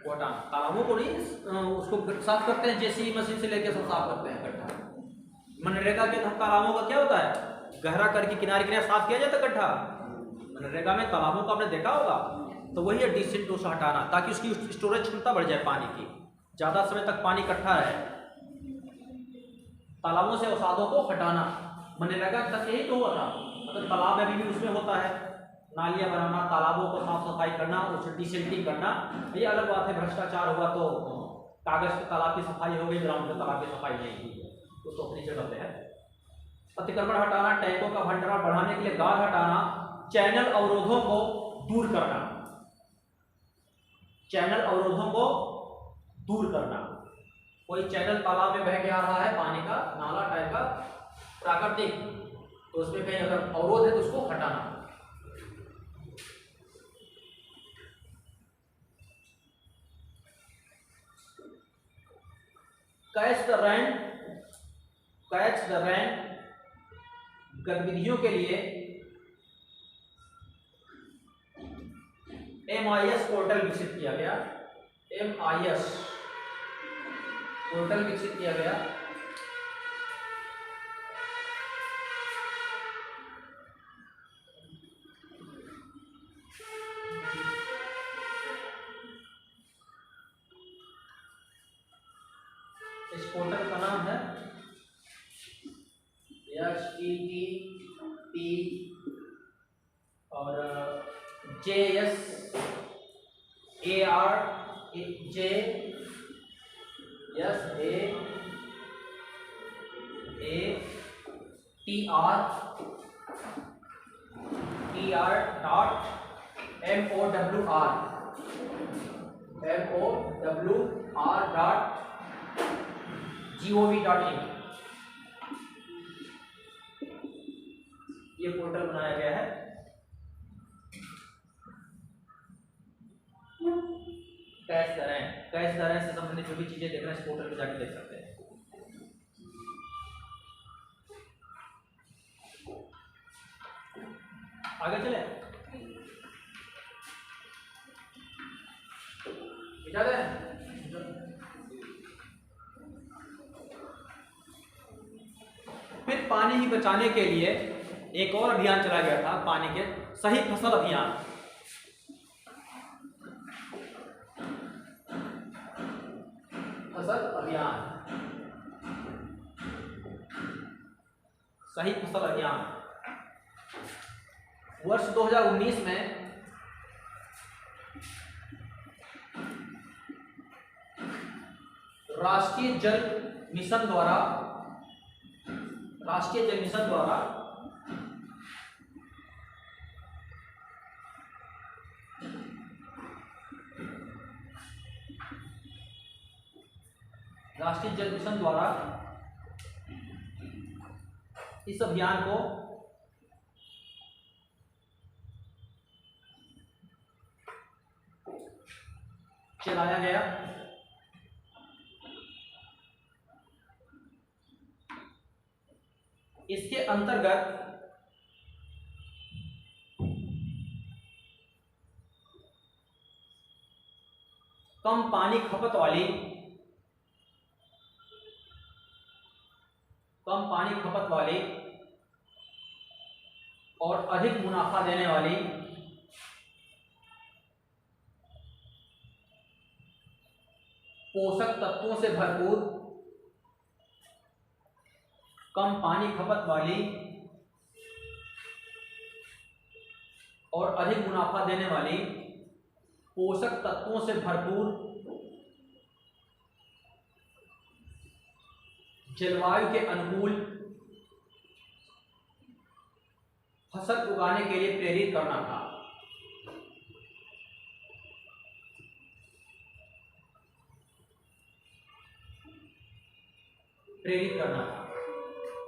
को हटाना। तालाबों को नहीं, उसको साफ करते हैं, जेसीबी मशीन से लेकर सब साफ करते हैं गड्ढा। मनरेगा के तालाबों का क्या होता है, गहरा करके किनारे साफ किया जाता है गड्ढा। मनरेगा में तालाबों को आपने देखा होगा, तो वही है डिसिल्ट उसे हटाना, ताकि उसकी स्टोरेज क्षमता बढ़ जाए, पानी की ज्यादा समय तक पानी इकट्ठा रहे। तालाबों से अवसादों को हटाना, मनरेगा तक यही तो हुआ था। मतलब तालाब में भी उसमें होता है, नालियां बनाना, तालाबों को साफ सफाई करना, उसे डिसिल्टिंग करना, ये अलग बात है। भ्रष्टाचार हुआ तो कागज के तालाब की सफाई हो गई, ग्राउंड के तालाब की सफाई नहीं हुई, तो अपनी जगह पे है। अतिक्रमण हटाना, टैंकों का भंडारण बढ़ाने के लिए गाद हटाना, चैनल अवरोधों को दूर करना, चैनल अवरोधों को दूर करना। कोई चैनल तालाब में बह के आ रहा है, पानी का नाला टाइप का प्राकृतिक, तो उसमें कहीं अगर अवरोध है तो उसको हटाना। कैच द रेन गतिविधियों के लिए MIS पोर्टल विकसित किया गया। MIS पोर्टल विकसित किया गया। इस पोर्टल का नाम है HTTP और JSARTR MOWR.gov.in ये पोर्टल बनाया गया है। कैच द रेन कैश दर से संबंधित जो भी चीजें देख रहे हैं इस पोर्टल पे जाके देख सकते हैं। आगे चले इजाजत है। फिर पानी ही बचाने के लिए एक और अभियान चला गया था, पानी के सही फसल अभियान। फसल अभियान, सही फसल अभियान वर्ष 2019 में राष्ट्रीय जल मिशन द्वारा राष्ट्रीय जल मिशन द्वारा इस अभियान को चलाया गया। इसके अंतर्गत कम पानी खपत वाली और अधिक मुनाफा देने वाली पोषक तत्वों से भरपूर, कम पानी खपत वाली और अधिक मुनाफा देने वाली पोषक तत्वों से भरपूर जलवायु के अनुकूल फसल उगाने के लिए प्रेरित करना था।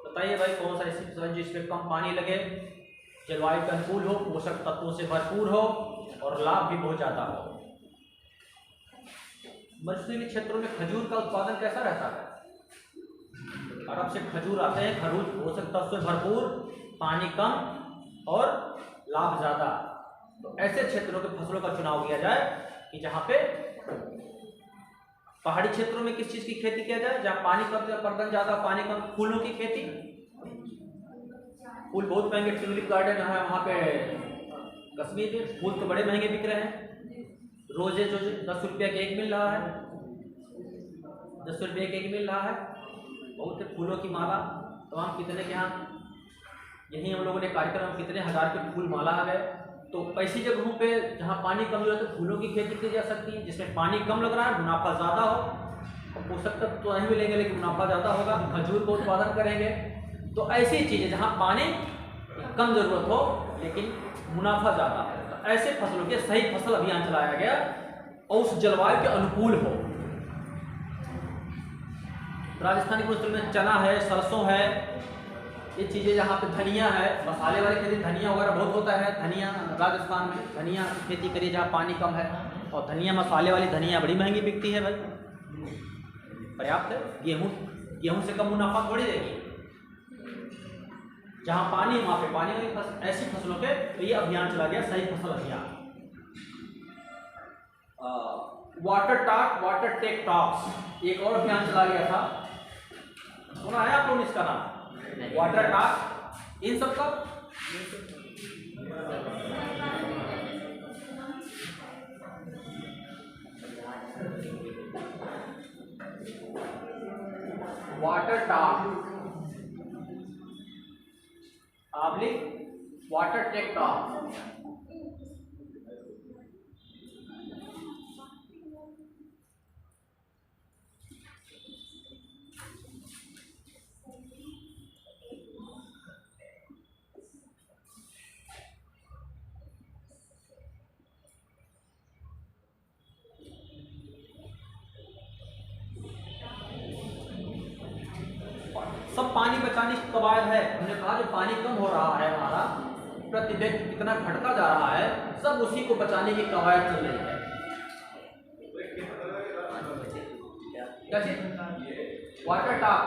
बताइए भाई कौन सा ऐसी फसल जिसमें कम पानी लगे, जलवायु के अनुकूल हो, पोषक तत्वों से भरपूर हो और लाभ भी बहुत ज्यादा हो। मरुस्थलीय क्षेत्रों में खजूर का उत्पादन कैसा रहता है? अरब से खजूर आते हैं, खजूर पोषक तत्व से भरपूर, पानी कम और लाभ ज्यादा। तो ऐसे क्षेत्रों के फसलों का चुनाव किया जाए कि जहां पे पहाड़ी क्षेत्रों में किस चीज की खेती किया जाए, जहां पानी कम या पर्दन ज्यादा, पानी कम। फूलों की खेती, फूल बहुत महंगे, ट्यूलिप गार्डन है वहां पे कश्मीर में, फूल तो बड़े महंगे बिक रहे हैं। रोजे जो 10 रुपये का एक मिल रहा है, 10 रुपये का एक मिल रहा है। बहुत फूलों की माला, तमाम कितने के यहाँ यही हम लोगों ने कार्यक्रम, कितने हजार के फूल माला आ गए। तो ऐसी जगहों पे जहाँ पानी कम है तो फूलों की खेती की जा सकती है, जिसमें पानी कम लग रहा है, मुनाफा ज़्यादा हो। पोषक तत्व तो नहीं मिलेंगे लेकिन मुनाफा ज़्यादा होगा। खजूर को उत्पादन करेंगे। तो ऐसी चीज़ें जहाँ पानी कम जरूरत हो लेकिन मुनाफा ज़्यादा हो, तो ऐसे फसलों के सही फसल अभियान चलाया गया और उस जलवायु के अनुकूल हो। राजस्थानी फसल में चना है, सरसों है, ये चीज़ें जहाँ पे धनिया है, मसाले वाली खेती, धनिया वगैरह बहुत होता है। धनिया राजस्थान में धनिया की खेती करिए जहाँ पानी कम है, और धनिया मसाले वाली धनिया बड़ी महंगी बिकती है भाई, पर्याप्त है। गेहूँ से कम मुनाफा थोड़ी देगी। जहाँ पानी वहाँ पे पानी वाली ऐसी फसलों पे तो ये अभियान चला गया, सही फसल अभियान। वाटर टेक टॉक्स एक और अभियान चला गया था, सुना है आप लोग इसका नाम? Water talk. इन सब का water talk water tech talk. सब पानी बचाने की कवायद है। हमने कहा जो पानी कम हो रहा है हमारा, प्रति व्यक्ति कितना घटता जा रहा है, सब उसी को बचाने की कवायद चल रही है। क्या चीज? वाटर टॉप,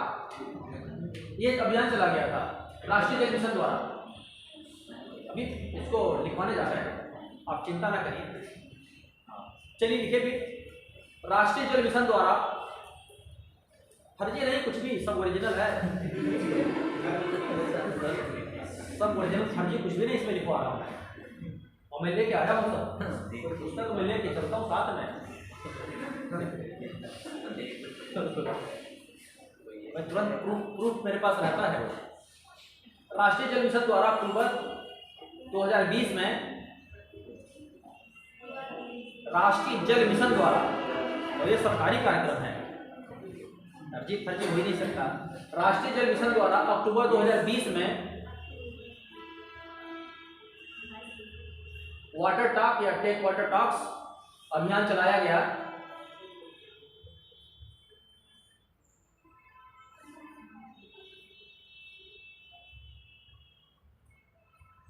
ये अभियान चला गया था राष्ट्रीय जल मिशन द्वारा। अभी इसको लिखवाने जा रहे हैं, आप चिंता ना करिए। चलिए लिखे भी, राष्ट्रीय जल मिशन द्वारा, फर्जी नहीं कुछ भी, सब ओरिजिनल है, सब ओरिजिनल, फर्जी कुछ भी नहीं इसमें लिखवा रहा हूँ। और मैं लेके आया हूँ सब पुस्तक, मैं लेके चलता हूँ साथ में, तुरंत प्रूफ मेरे पास रहता है। राष्ट्रीय जल मिशन द्वारा अक्टूबर 2020 में, राष्ट्रीय जल मिशन द्वारा, और ये सरकारी कार्यक्रम है, फर्जी हो ही नहीं सकता। राष्ट्रीय जल मिशन द्वारा अक्टूबर 2020 में वाटर टॉक या टेक वाटर टॉक्स अभियान चलाया गया।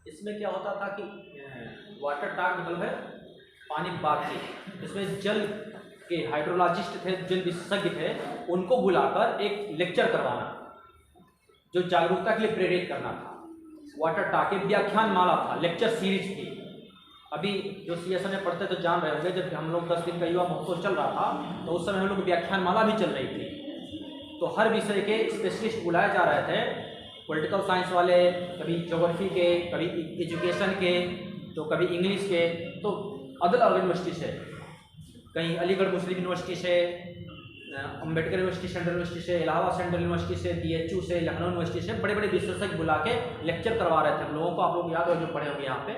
इसमें क्या होता था कि वाटर टॉक मतलब है पानी बातचीत, इसमें जल के हाइड्रोलॉजिस्ट थे, जल विशेषज्ञ थे, उनको बुलाकर एक लेक्चर करवाना जो जागरूकता के लिए प्रेरित करना था। वाटर टॉक एक व्याख्यान माला था, लेक्चर सीरीज थी। अभी जो सीएसए में पढ़ते तो जान रहे होंगे, जब हम लोग 10 दिन का युवा महोत्सव चल रहा था तो उस समय हम लोग व्याख्यान माला भी चल रही थी। तो हर विषय के स्पेशलिस्ट बुलाए जा रहे थे, पॉलिटिकल साइंस वाले, कभी ज्योग्राफी के, कभी एजुकेशन के, तो कभी इंग्लिश के, तो अलग अलग यूनिवर्सिटी से, कहीं अलीगढ़ मुस्लिम यूनिवर्सिटी से, अम्बेडकर यूनिवर्सिटी सेंट्रल यूनिवर्सिटी से, इलाहाबाद सेंट्रल यूनिवर्सिटी से, DHU से, लखनऊ यूनिवर्सिटी से बड़े बड़े विशेषज्ञ बुला के लेक्चर करवा रहे थे हम लोगों को। आप लोग याद हो जो पढ़े होंगे यहाँ पे,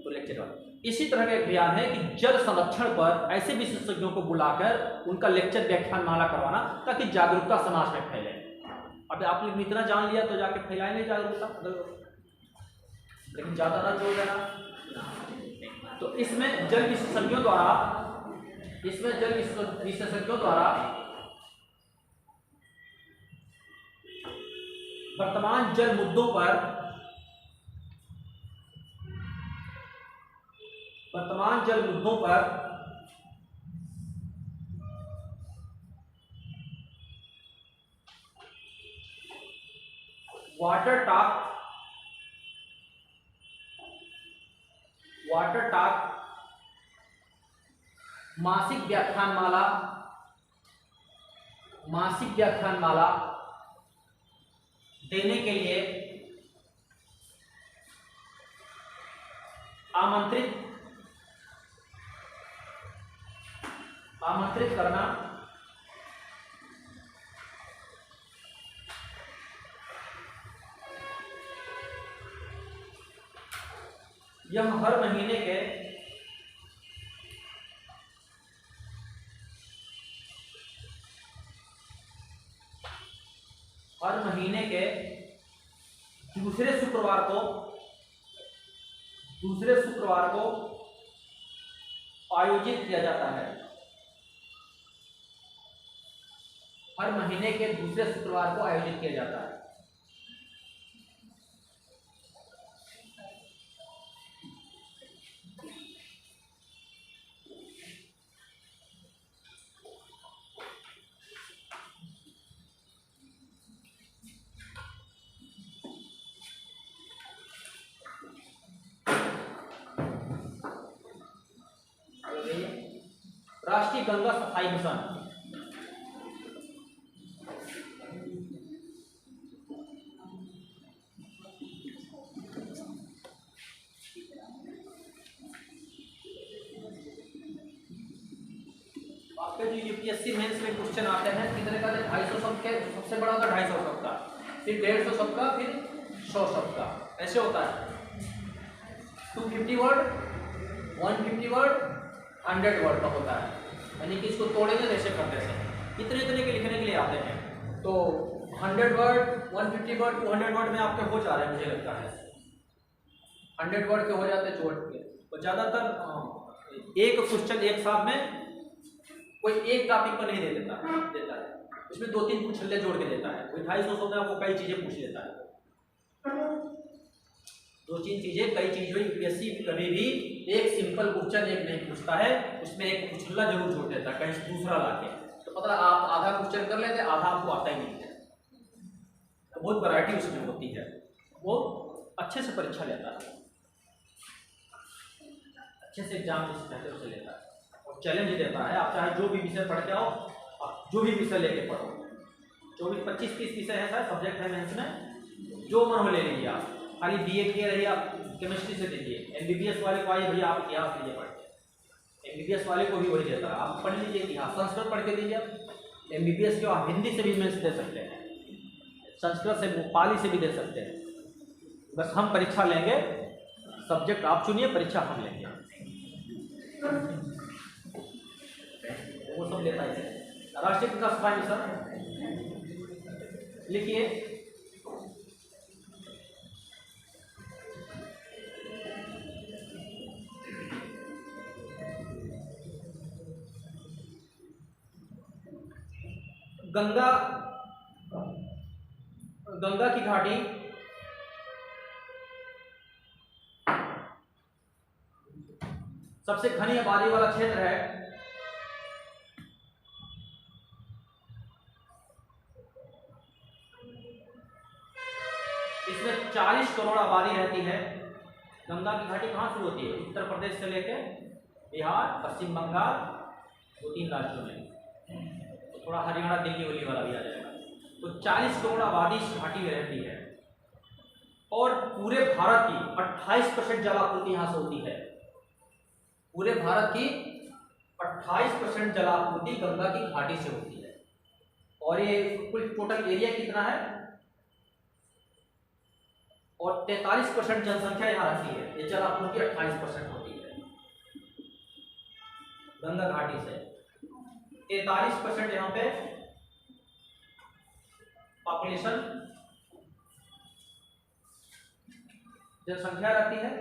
तो लेक्चर वाले इसी तरह का एक अभियान है कि जल संरक्षण पर ऐसे विशेषज्ञों को बुलाकर उनका लेक्चर व्याख्यान माला करवाना, ताकि जागरूकता समाज में फैले। अब आप लोग इतना जान लिया तो जाके फैलाएंगे जागरूकता, लेकिन ज्यादा ना जोर देना। तो इसमें जल विशेषज्ञों द्वारा, वर्तमान जल मुद्दों पर, वाटर टॉक मासिक व्याख्यान माला देने के लिए आमंत्रित करना, यह हर महीने के दूसरे शुक्रवार को आयोजित किया जाता है। हर महीने के दूसरे शुक्रवार को आयोजित किया जाता है। राष्ट्रीय गंगा सफाई मिशन, आपके जो यूपीएससी मेंस में क्वेश्चन आते हैं कितने का, 250 शब्द के, सबसे बड़ा होता है 250 शब्द का, फिर 150 शब्द का, फिर 100 शब्द का, ऐसे होता है। 250 वर्ड, 150 वर्ड, 100 वर्ड का होता है, यानी कि इसको तोड़ेंगे जैसे करते हैं, इतने के लिखने के लिए आते हैं। तो 100 वर्ड, 150 वर्ड, 200 वर्ड में आपके हो जा रहे हैं, मुझे लगता है 100 वर्ड के हो जाते हैं छोड़ के। तो ज़्यादातर एक क्वेश्चन एक साथ में कोई एक टॉपिक पर नहीं देता है, इसमें 2-3 कुछ जोड़ के देता है। कोई 250 शब्द में आपको कई चीज़ें पूछ लेता है, 2-3 चीज़ें, कई चीज़ें। यूपीएससी कभी भी एक सिंपल क्वेश्चन एक नहीं पूछता है, उसमें एक कुछल्ला जरूर जोड़ देता है कहीं दूसरा लाके। तो तो मतलब आप आधा क्वेश्चन कर लेते, आधा आपको आता ही नहीं है। तो बहुत वैरायटी उसमें होती है, वो अच्छे से परीक्षा लेता है, अच्छे से एग्जाम जिस कहते हैं उसे लेता है और चैलेंज देता है। आप चाहे जो भी विषय पढ़ के आओ, आप जो भी विषय लेके पढ़ो, 24-25-30 विषय है सर, सब्जेक्ट है मेंस में, जो मन हो ले लीजिए आप। खाली बीए किए रहिए, आप केमिस्ट्री से दीजिए। एमबीबीएस वाले को आइए भैया आप इतिहास लीजिए पढ़ के, एमबीबीएस वाले को भी वही देता है, आप पढ़ लीजिए इतिहास, संस्कृत पढ़ के दीजिए। एमबीबीएस के आप हिंदी से भी मेंस दे सकते हैं, संस्कृत से, पाली से भी दे सकते हैं। बस हम परीक्षा लेंगे, सब्जेक्ट आप चुनिए, परीक्षा हम लेंगे, वो सब लेता है। राष्ट्रीय विकास सभा मिशन लिखिए, गंगा, गंगा की घाटी सबसे घनी आबादी वाला क्षेत्र है। इसमें 40 करोड़ आबादी रहती है। गंगा की घाटी कहाँ शुरू होती है? उत्तर प्रदेश से लेकर बिहार, पश्चिम बंगाल, 2-3 राज्यों में, तो थोड़ा हरियाणा दिल्ली वली वाला भी आ जाएगा। तो 40 करोड़ आबादी इस घाटी में रहती है और पूरे भारत की 28% जलापूर्ति यहाँ से होती है। पूरे भारत की 28% जलापूर्ति गंगा की घाटी से होती है। और ये कुल टोटल एरिया कितना है? और 43% जनसंख्या यहाँ रहती है। ये जलापूर्ति 28% होती है गंगा घाटी से। 43% यहाँ पे पॉपुलेशन, जनसंख्या रहती है।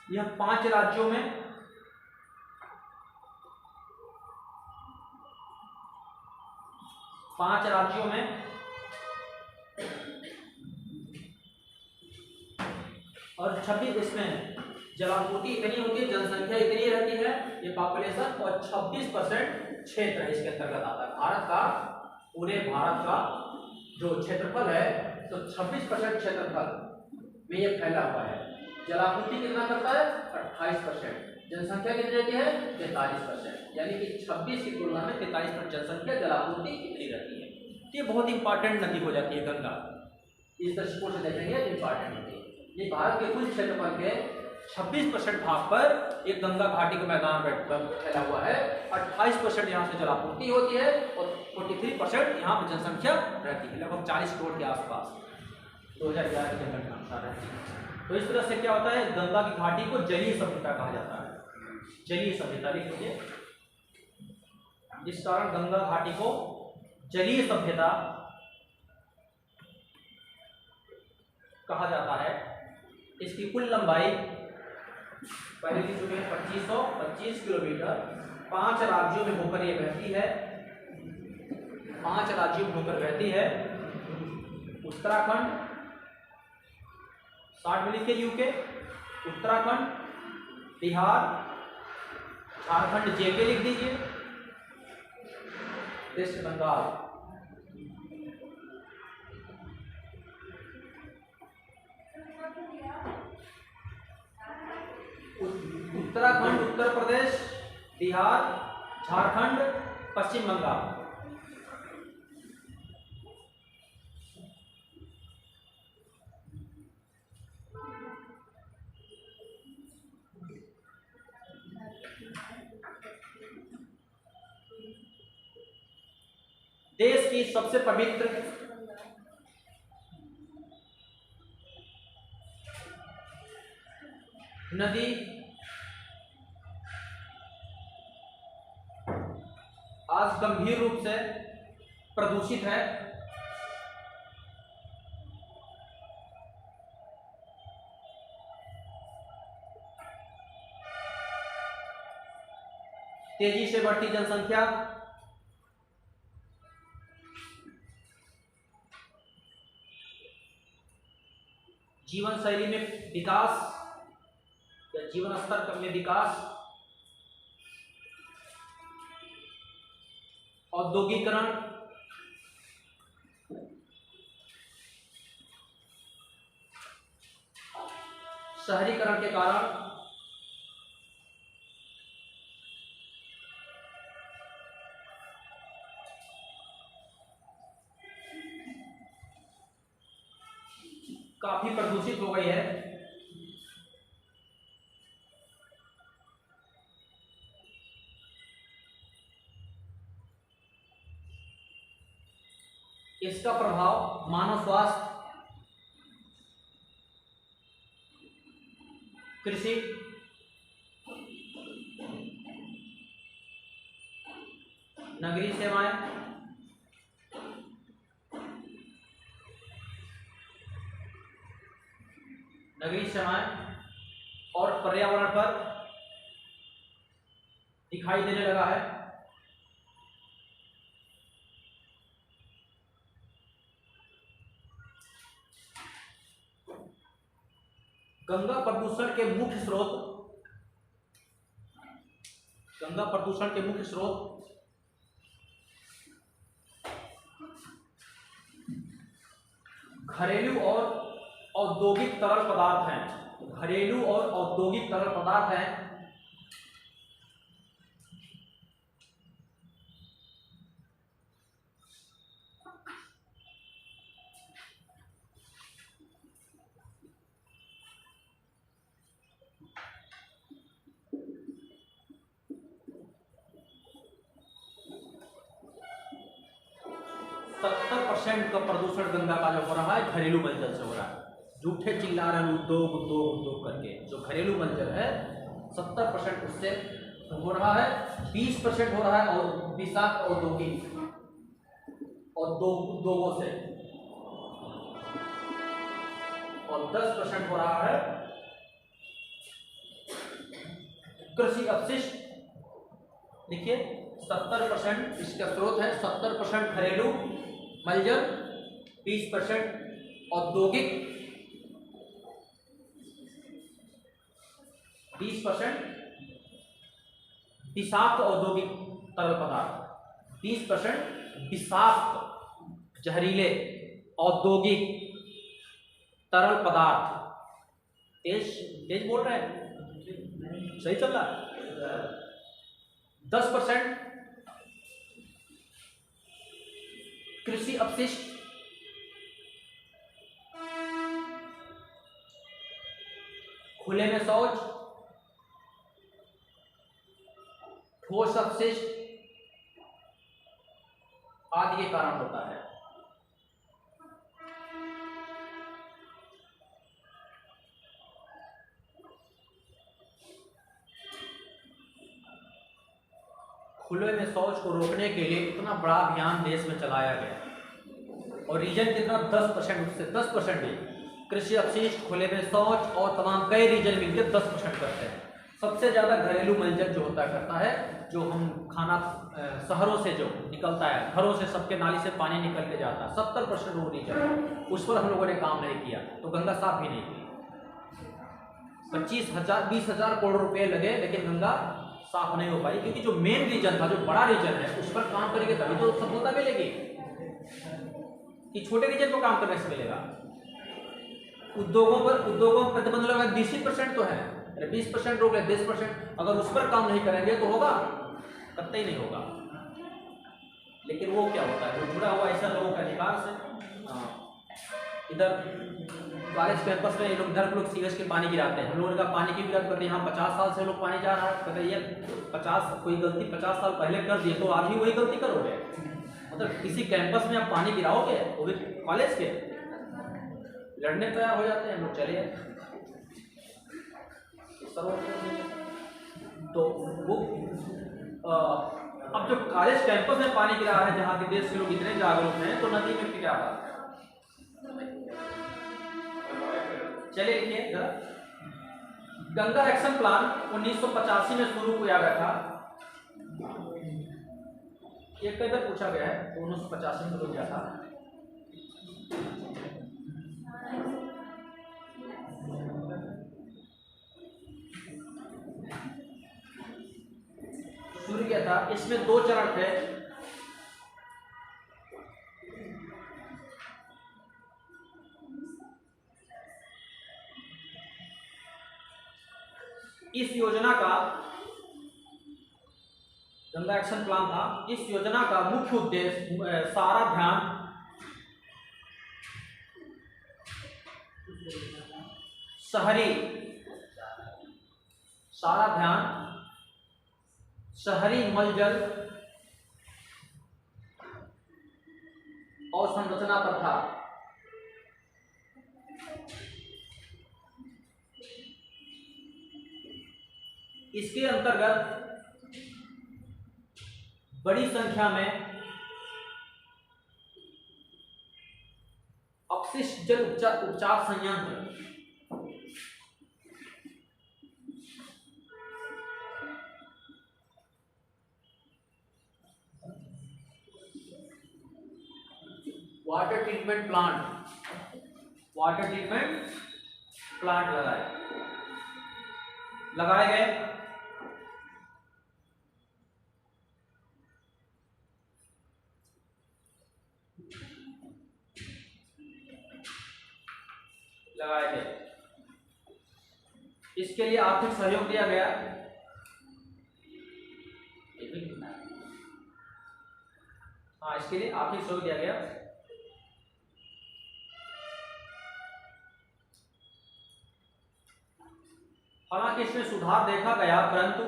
यह 5 राज्यों में, और 26 इसमें जलापूर्ति इतनी होती है, जनसंख्या इतनी रहती है, ये पॉपुलेशन, और 26% क्षेत्र है इसके अंतर्गत आता है। भारत का, पूरे भारत का जो क्षेत्रफल है, तो 26% क्षेत्रफल में ये फैला हुआ है। जलापूर्ति कितना करता है? 28%। जनसंख्या कितनी रहती है? 43%। यानी कि 26 की तुलना में 43% जनसंख्या, जलापूर्ति कितनी रहती है। ये बहुत इंपॉर्टेंट नदी हो जाती है गंगा। इस दृष्टिकोण से देखेंगे इंपॉर्टेंट नदी। ये भारत के कुल क्षेत्रफल के 26% भाग पर एक गंगा घाटी का मैदान फैला हुआ है। 28% यहाँ से जलापूर्ति होती है और 43% यहाँ पर जनसंख्या रहती है, लगभग 40 करोड़ के आसपास 2011 की जनगणना अनुसार रहती है। तो इस तरह से क्या होता है, गंगा की घाटी को जलीय सभ्यता कहा जाता है। जलीय सभ्यता लिख लीजिए। इस कारण गंगा घाटी को जलीय सभ्यता कहा जाता है। इसकी कुल लंबाई पहले लिख चुके हैं 2525 किलोमीटर। 5 राज्यों में होकर ये बहती है, 5 राज्यों में होकर बहती है। उत्तराखंड, 60 में लिखिए यूके, उत्तराखंड, बिहार, झारखंड जेके लिख दीजिए, वेस्ट बंगाल, उत्तराखंड, उत्तर प्रदेश, बिहार, झारखंड, पश्चिम बंगाल। देश की सबसे पवित्र नदी आज गंभीर रूप से प्रदूषित है। तेजी से बढ़ती जनसंख्या, जीवन शैली में विकास या जीवन स्तर में विकास औद्योगिकरण, शहरीकरण के कारण काफी प्रदूषित हो गई है। इसका प्रभाव मानव स्वास्थ्य, कृषि, नगरीय सेवाएं, और पर्यावरण पर दिखाई देने लगा है। गंगा प्रदूषण के मुख्य स्रोत घरेलू और औद्योगिक तरल पदार्थ हैं। का प्रदूषण गंगा का जो हो रहा है घरेलू मलजल से हो रहा है। झूठे चिल्ला रहे हैं उद्योग करके। जो घरेलू मलजल है 70% उससे हो रहा है, 20% हो रहा है और विषाक्त औद्योगिक उद्योगों से, और 10% हो रहा है कृषि अपशिष्ट। देखिए 70% इसका स्रोत है, 70% घरेलू मलजल, 20% औद्योगिक, 20% विषाक्त औद्योगिक तरल पदार्थ, 20% विषाक्त जहरीले औद्योगिक तरल पदार्थ। तेज बोल रहे हैं? सही चल रहा है। 10% कृषि अपशिष्ट, खुले में शौच, ठोस अपशिष्ट आदि के कारण होता है। खुले में शौच को रोकने के लिए इतना बड़ा अभियान देश में चलाया गया, और रीजन कितना 10%, उससे 10% ही कृषि अपशिष्ट, खुले में शौच और तमाम कई रीजन मिलकर 10% करते हैं। सबसे ज्यादा घरेलू मलजल जो करता है, जो हम खाना शहरों से जो निकलता है, घरों से सबके नाली से पानी निकल के जाता है, 70% वो रीजन, उस पर हम लोगों ने काम नहीं किया, तो गंगा साफ भी नहीं की। 20,000 करोड़ रुपए लगे, लेकिन गंगा साफ नहीं हो पाई, क्योंकि जो मेन रीजन था, जो बड़ा रीजन है, उस पर काम करेंगे तभी तो सफलता मिलेगी, कि छोटे रीजन को काम करने से मिलेगा। उद्योगों पर प्रतिबंध लगा 20% तो है, 20% रोक ले, 10%, अगर उस पर काम नहीं करेंगे तो होगा? कतई नहीं होगा। लेकिन वो क्या होता है, वो जुड़ा हुआ ऐसा लोगों के अधिकार से। इधर कॉलेज कैंपस में ये लोग इधर लोग सीवेज के पानी गिराते हैं, हम लोगों का पानी की विरोध करते हैं। यहाँ 50 साल से लोग पानी जा रहा है, बताइए 50 साल पहले कर दिए तो आज भी वही गलती करोगे? मतलब किसी कैंपस में आप पानी गिराओगे, वो भी कॉलेज के, लड़ने तैयार हो जाते हैं लोग, चले। तो वो अब जो कॉलेज कैंपस में पानी गिरा है, जहाँ के देश के लोग इतने जागरूक हैं, तो नदी में क्या बात। चलिए लिखिए जरा। गंगा एक्शन प्लान 1985 में शुरू किया गया था। एक पेपर पूछा गया है, 1985 में शुरू किया था। शुरू किया था, इसमें 2 चरण थे। इस योजना का गंगा एक्शन प्लान था। इस योजना का मुख्य उद्देश्य सारा ध्यान शहरी मलजल और संरचना पर था। इसके अंतर्गत बड़ी संख्या में अपशिष्ट जल उपचार संयंत्र, वाटर ट्रीटमेंट प्लांट लगाए गए। इसके लिए आर्थिक सहयोग दिया गया। हाँ, इसके लिए आर्थिक सहयोग दिया गया। हालांकि इसमें सुधार देखा गया, परंतु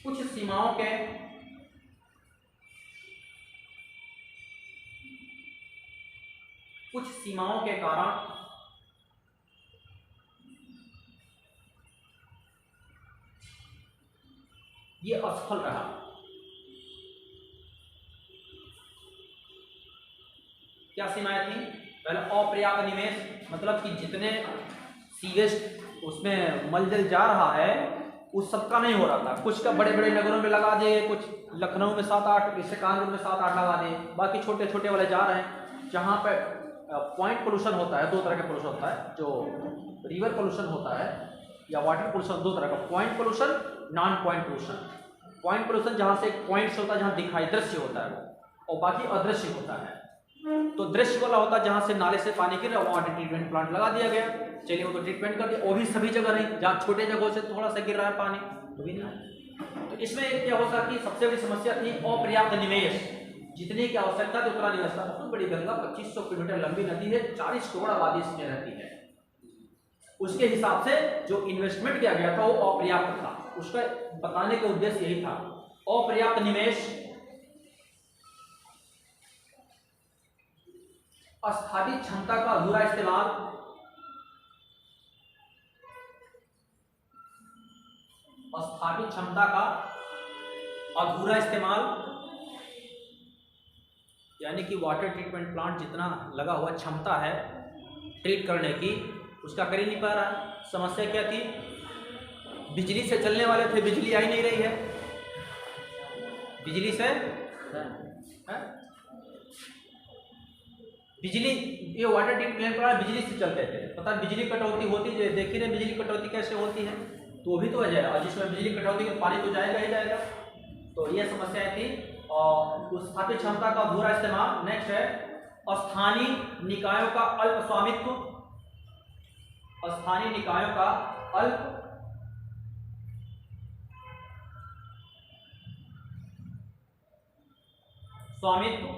कुछ सीमाओं के कारण ये असफल रहा। क्या सीमाएं थी? पहले अपर्याप्त निवेश, मतलब कि जितने सीवेज उसमें मलजल जा रहा है उस सबका नहीं हो रहा था। कुछ का बड़े बड़े नगरों में लगा दिए, कुछ लखनऊ में 7-8, जैसे कानपुर में 7-8 लगा दिए, बाकी छोटे छोटे वाले जा रहे हैं। जहाँ पे पॉइंट पोल्यूशन होता है, दो तरह का पोल्यूशन होता है, जो रिवर पोल्यूशन होता है या वाटर पोल्यूशन, दो तरह का, point pollution, non point pollution. Point pollution जहाँ से एक पॉइंट होता है, जहाँ दिखाई दृश्य होता है, और बाकी अदृश्य होता है। तो दृश्य वाला होता है जहाँ से नाले से पानी गिर रहा है, वाटर ट्रीटमेंट प्लांट लगा दिया गया। चलिए, वो तो ट्रीटमेंट कर दिया, वो भी सभी जगह नहीं, जहाँ छोटे जगहों से थोड़ा सा गिर रहा है पानी, तो भी नहीं। तो इसमें क्या होता कि सबसे बड़ी समस्या थी अपर्याप्त निवेश। जितनी की आवश्यकता थी उतना निवेश था। बहुत बड़ी गंगा 2500 किलोमीटर लंबी नदी है, 40 करोड़ आबादी इसमें रहती है। उसके हिसाब से जो इन्वेस्टमेंट किया गया था वो अपर्याप्त था। उसका बताने का उद्देश्य यही था, अपर्याप्त निवेश, स्थापित क्षमता का अधूरा इस्तेमाल, यानी कि वाटर ट्रीटमेंट प्लांट जितना लगा हुआ क्षमता है ट्रीट करने की, उसका कर ही नहीं पा रहा। समस्या क्या थी? बिजली से चलने वाले थे, बिजली आई नहीं रही है। बिजली से ये वाटर ट्रीटमेंट प्लांट बिजली से चलते थे। पता बिजली कटौती होती है, देख ही रहे बिजली कटौती कैसे होती है, तो वो भी तो वजह है। और जिसमें बिजली कटौती में पानी तो जाएगा ही जाएगा। तो ये समस्याएं थी। और उस स्थापित क्षमता का अधूरा इस्तेमाल। नेक्स्ट है स्थानीय निकायों का अल्प स्वामित्व,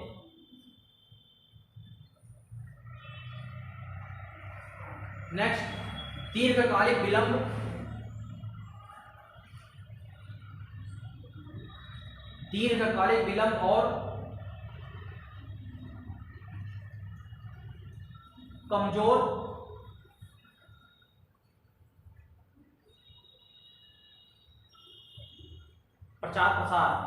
नेक्स्ट दीर्घकालिक विलंब और कमजोर प्रचार प्रसार।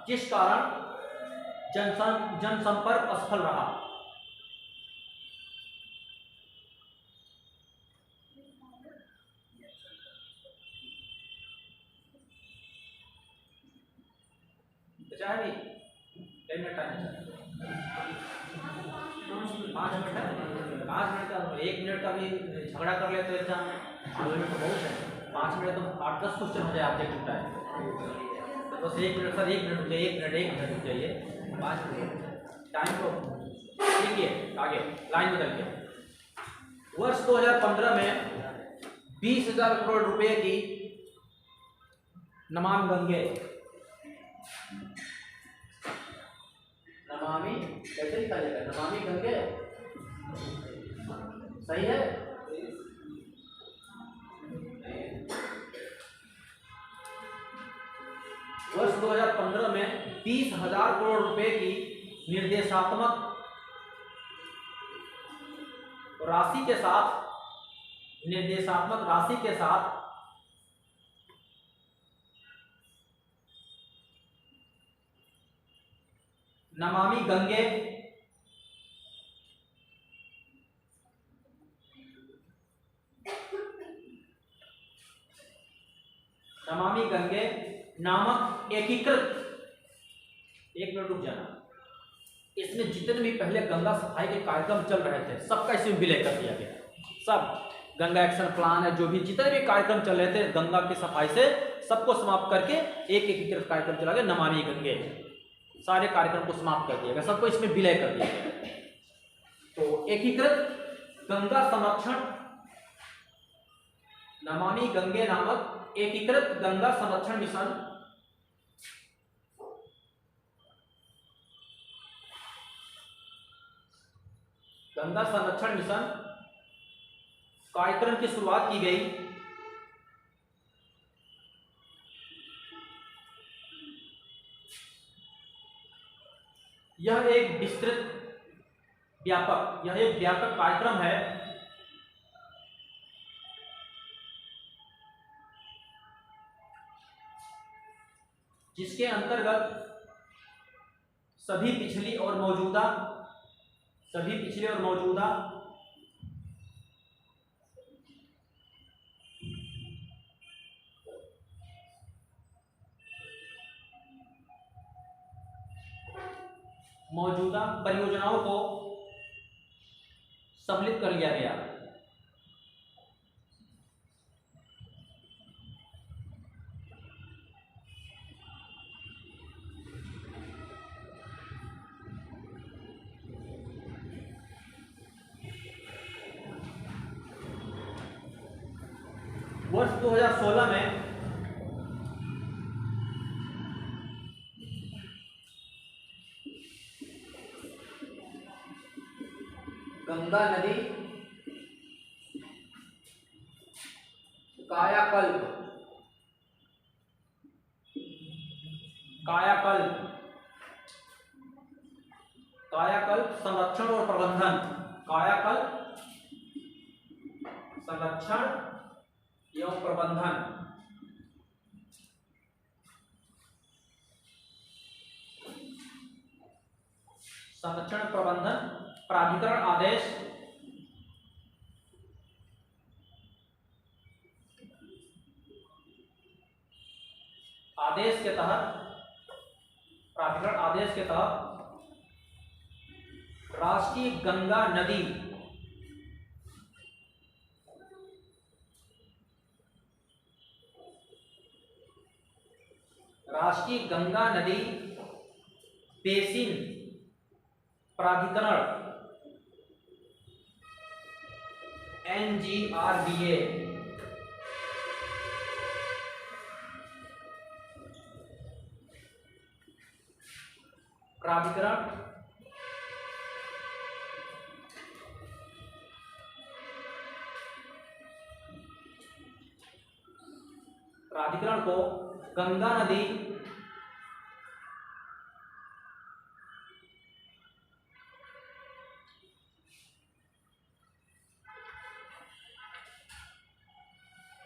जिस कारण जनसंपर्क असफल रहा। बचा है 5 मिनट का 1 मिनट का भी झगड़ा कर लेते एग्जाम में। 5 मिनट तो बहुत है, 5 मिनट तो 8-10 क्वेश्चन हो जाए आपके टू टाइम। तो बस 1 मिनट सर, 1 मिनट रुक जाइए, 1 मिनट रुक जाइए, 5 मिनट टाइम तो ठीक है। आगे लाइन बदल के वर्ष 2015 में 20,000 करोड़ रुपए की नमामि गंगे, नमामि कैसे लिखा जाएगा, नमामि गंगे सही है। वर्ष 2015 में 20,000 करोड़ रुपए की निर्देशात्मक राशि के साथ, निर्देशात्मक राशि के साथ नमामि गंगे नामक एकीकृत, 1 मिनट रुक जाना, इसमें जितने भी पहले गंगा सफाई के कार्यक्रम चल रहे थे सबका इसमें विलय कर दिया गया। सब गंगा एक्शन प्लान है, जो भी जितने भी कार्यक्रम चल रहे थे गंगा की सफाई से, सबको समाप्त करके एक एकीकृत कार्यक्रम चला गया, नमामि गंगे। सारे कार्यक्रम को समाप्त कर दिया गया, सबको इसमें विलय कर दिया गया। तो एकीकृत गंगा संरक्षण, नमामि गंगे नामक एकीकृत गंगा संरक्षण मिशन कार्यक्रम की शुरुआत की गई। यह एक व्यापक कार्यक्रम है जिसके अंतर्गत सभी पिछली और मौजूदा परियोजनाओं को सम्मिलित कर लिया गया। वर्ष 2016 में गंगा नदी कायाकल्प संरक्षण और प्रबंधन, संरक्षण एवं प्रबंधन प्राधिकरण आदेश के तहत राष्ट्रीय गंगा नदी बेसिन प्राधिकरण NGRBA प्राधिकरण को गंगा नदी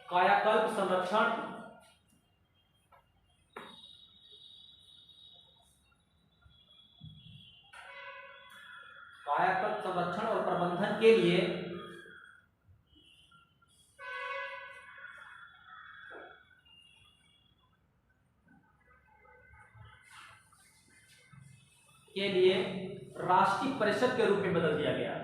कायाकल्प संरक्षण और प्रबंधन के लिए राष्ट्रीय परिषद के रूप में बदल दिया गया।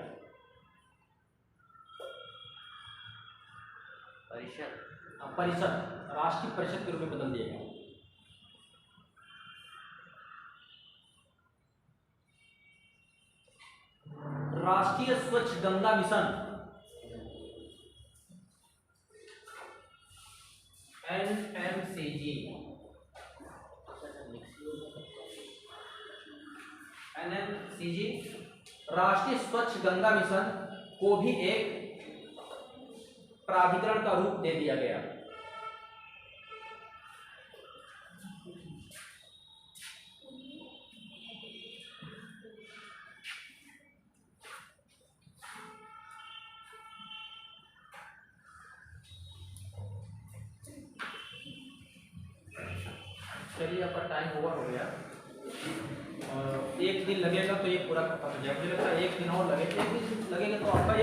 परिषद राष्ट्रीय परिषद के रूप में बदल दिया गया। राष्ट्रीय स्वच्छ गंगा मिशन NMCG, राष्ट्रीय स्वच्छ गंगा मिशन को भी एक प्राधिकरण का रूप दे दिया गया। चलिए आपका टाइम ओवर हो गया और एक दिन लगेगा तो ये पूरा खत्म हो जाएगा। मुझे लगता है एक दिन और लगेगा, एक दिन लगेगा तो आपका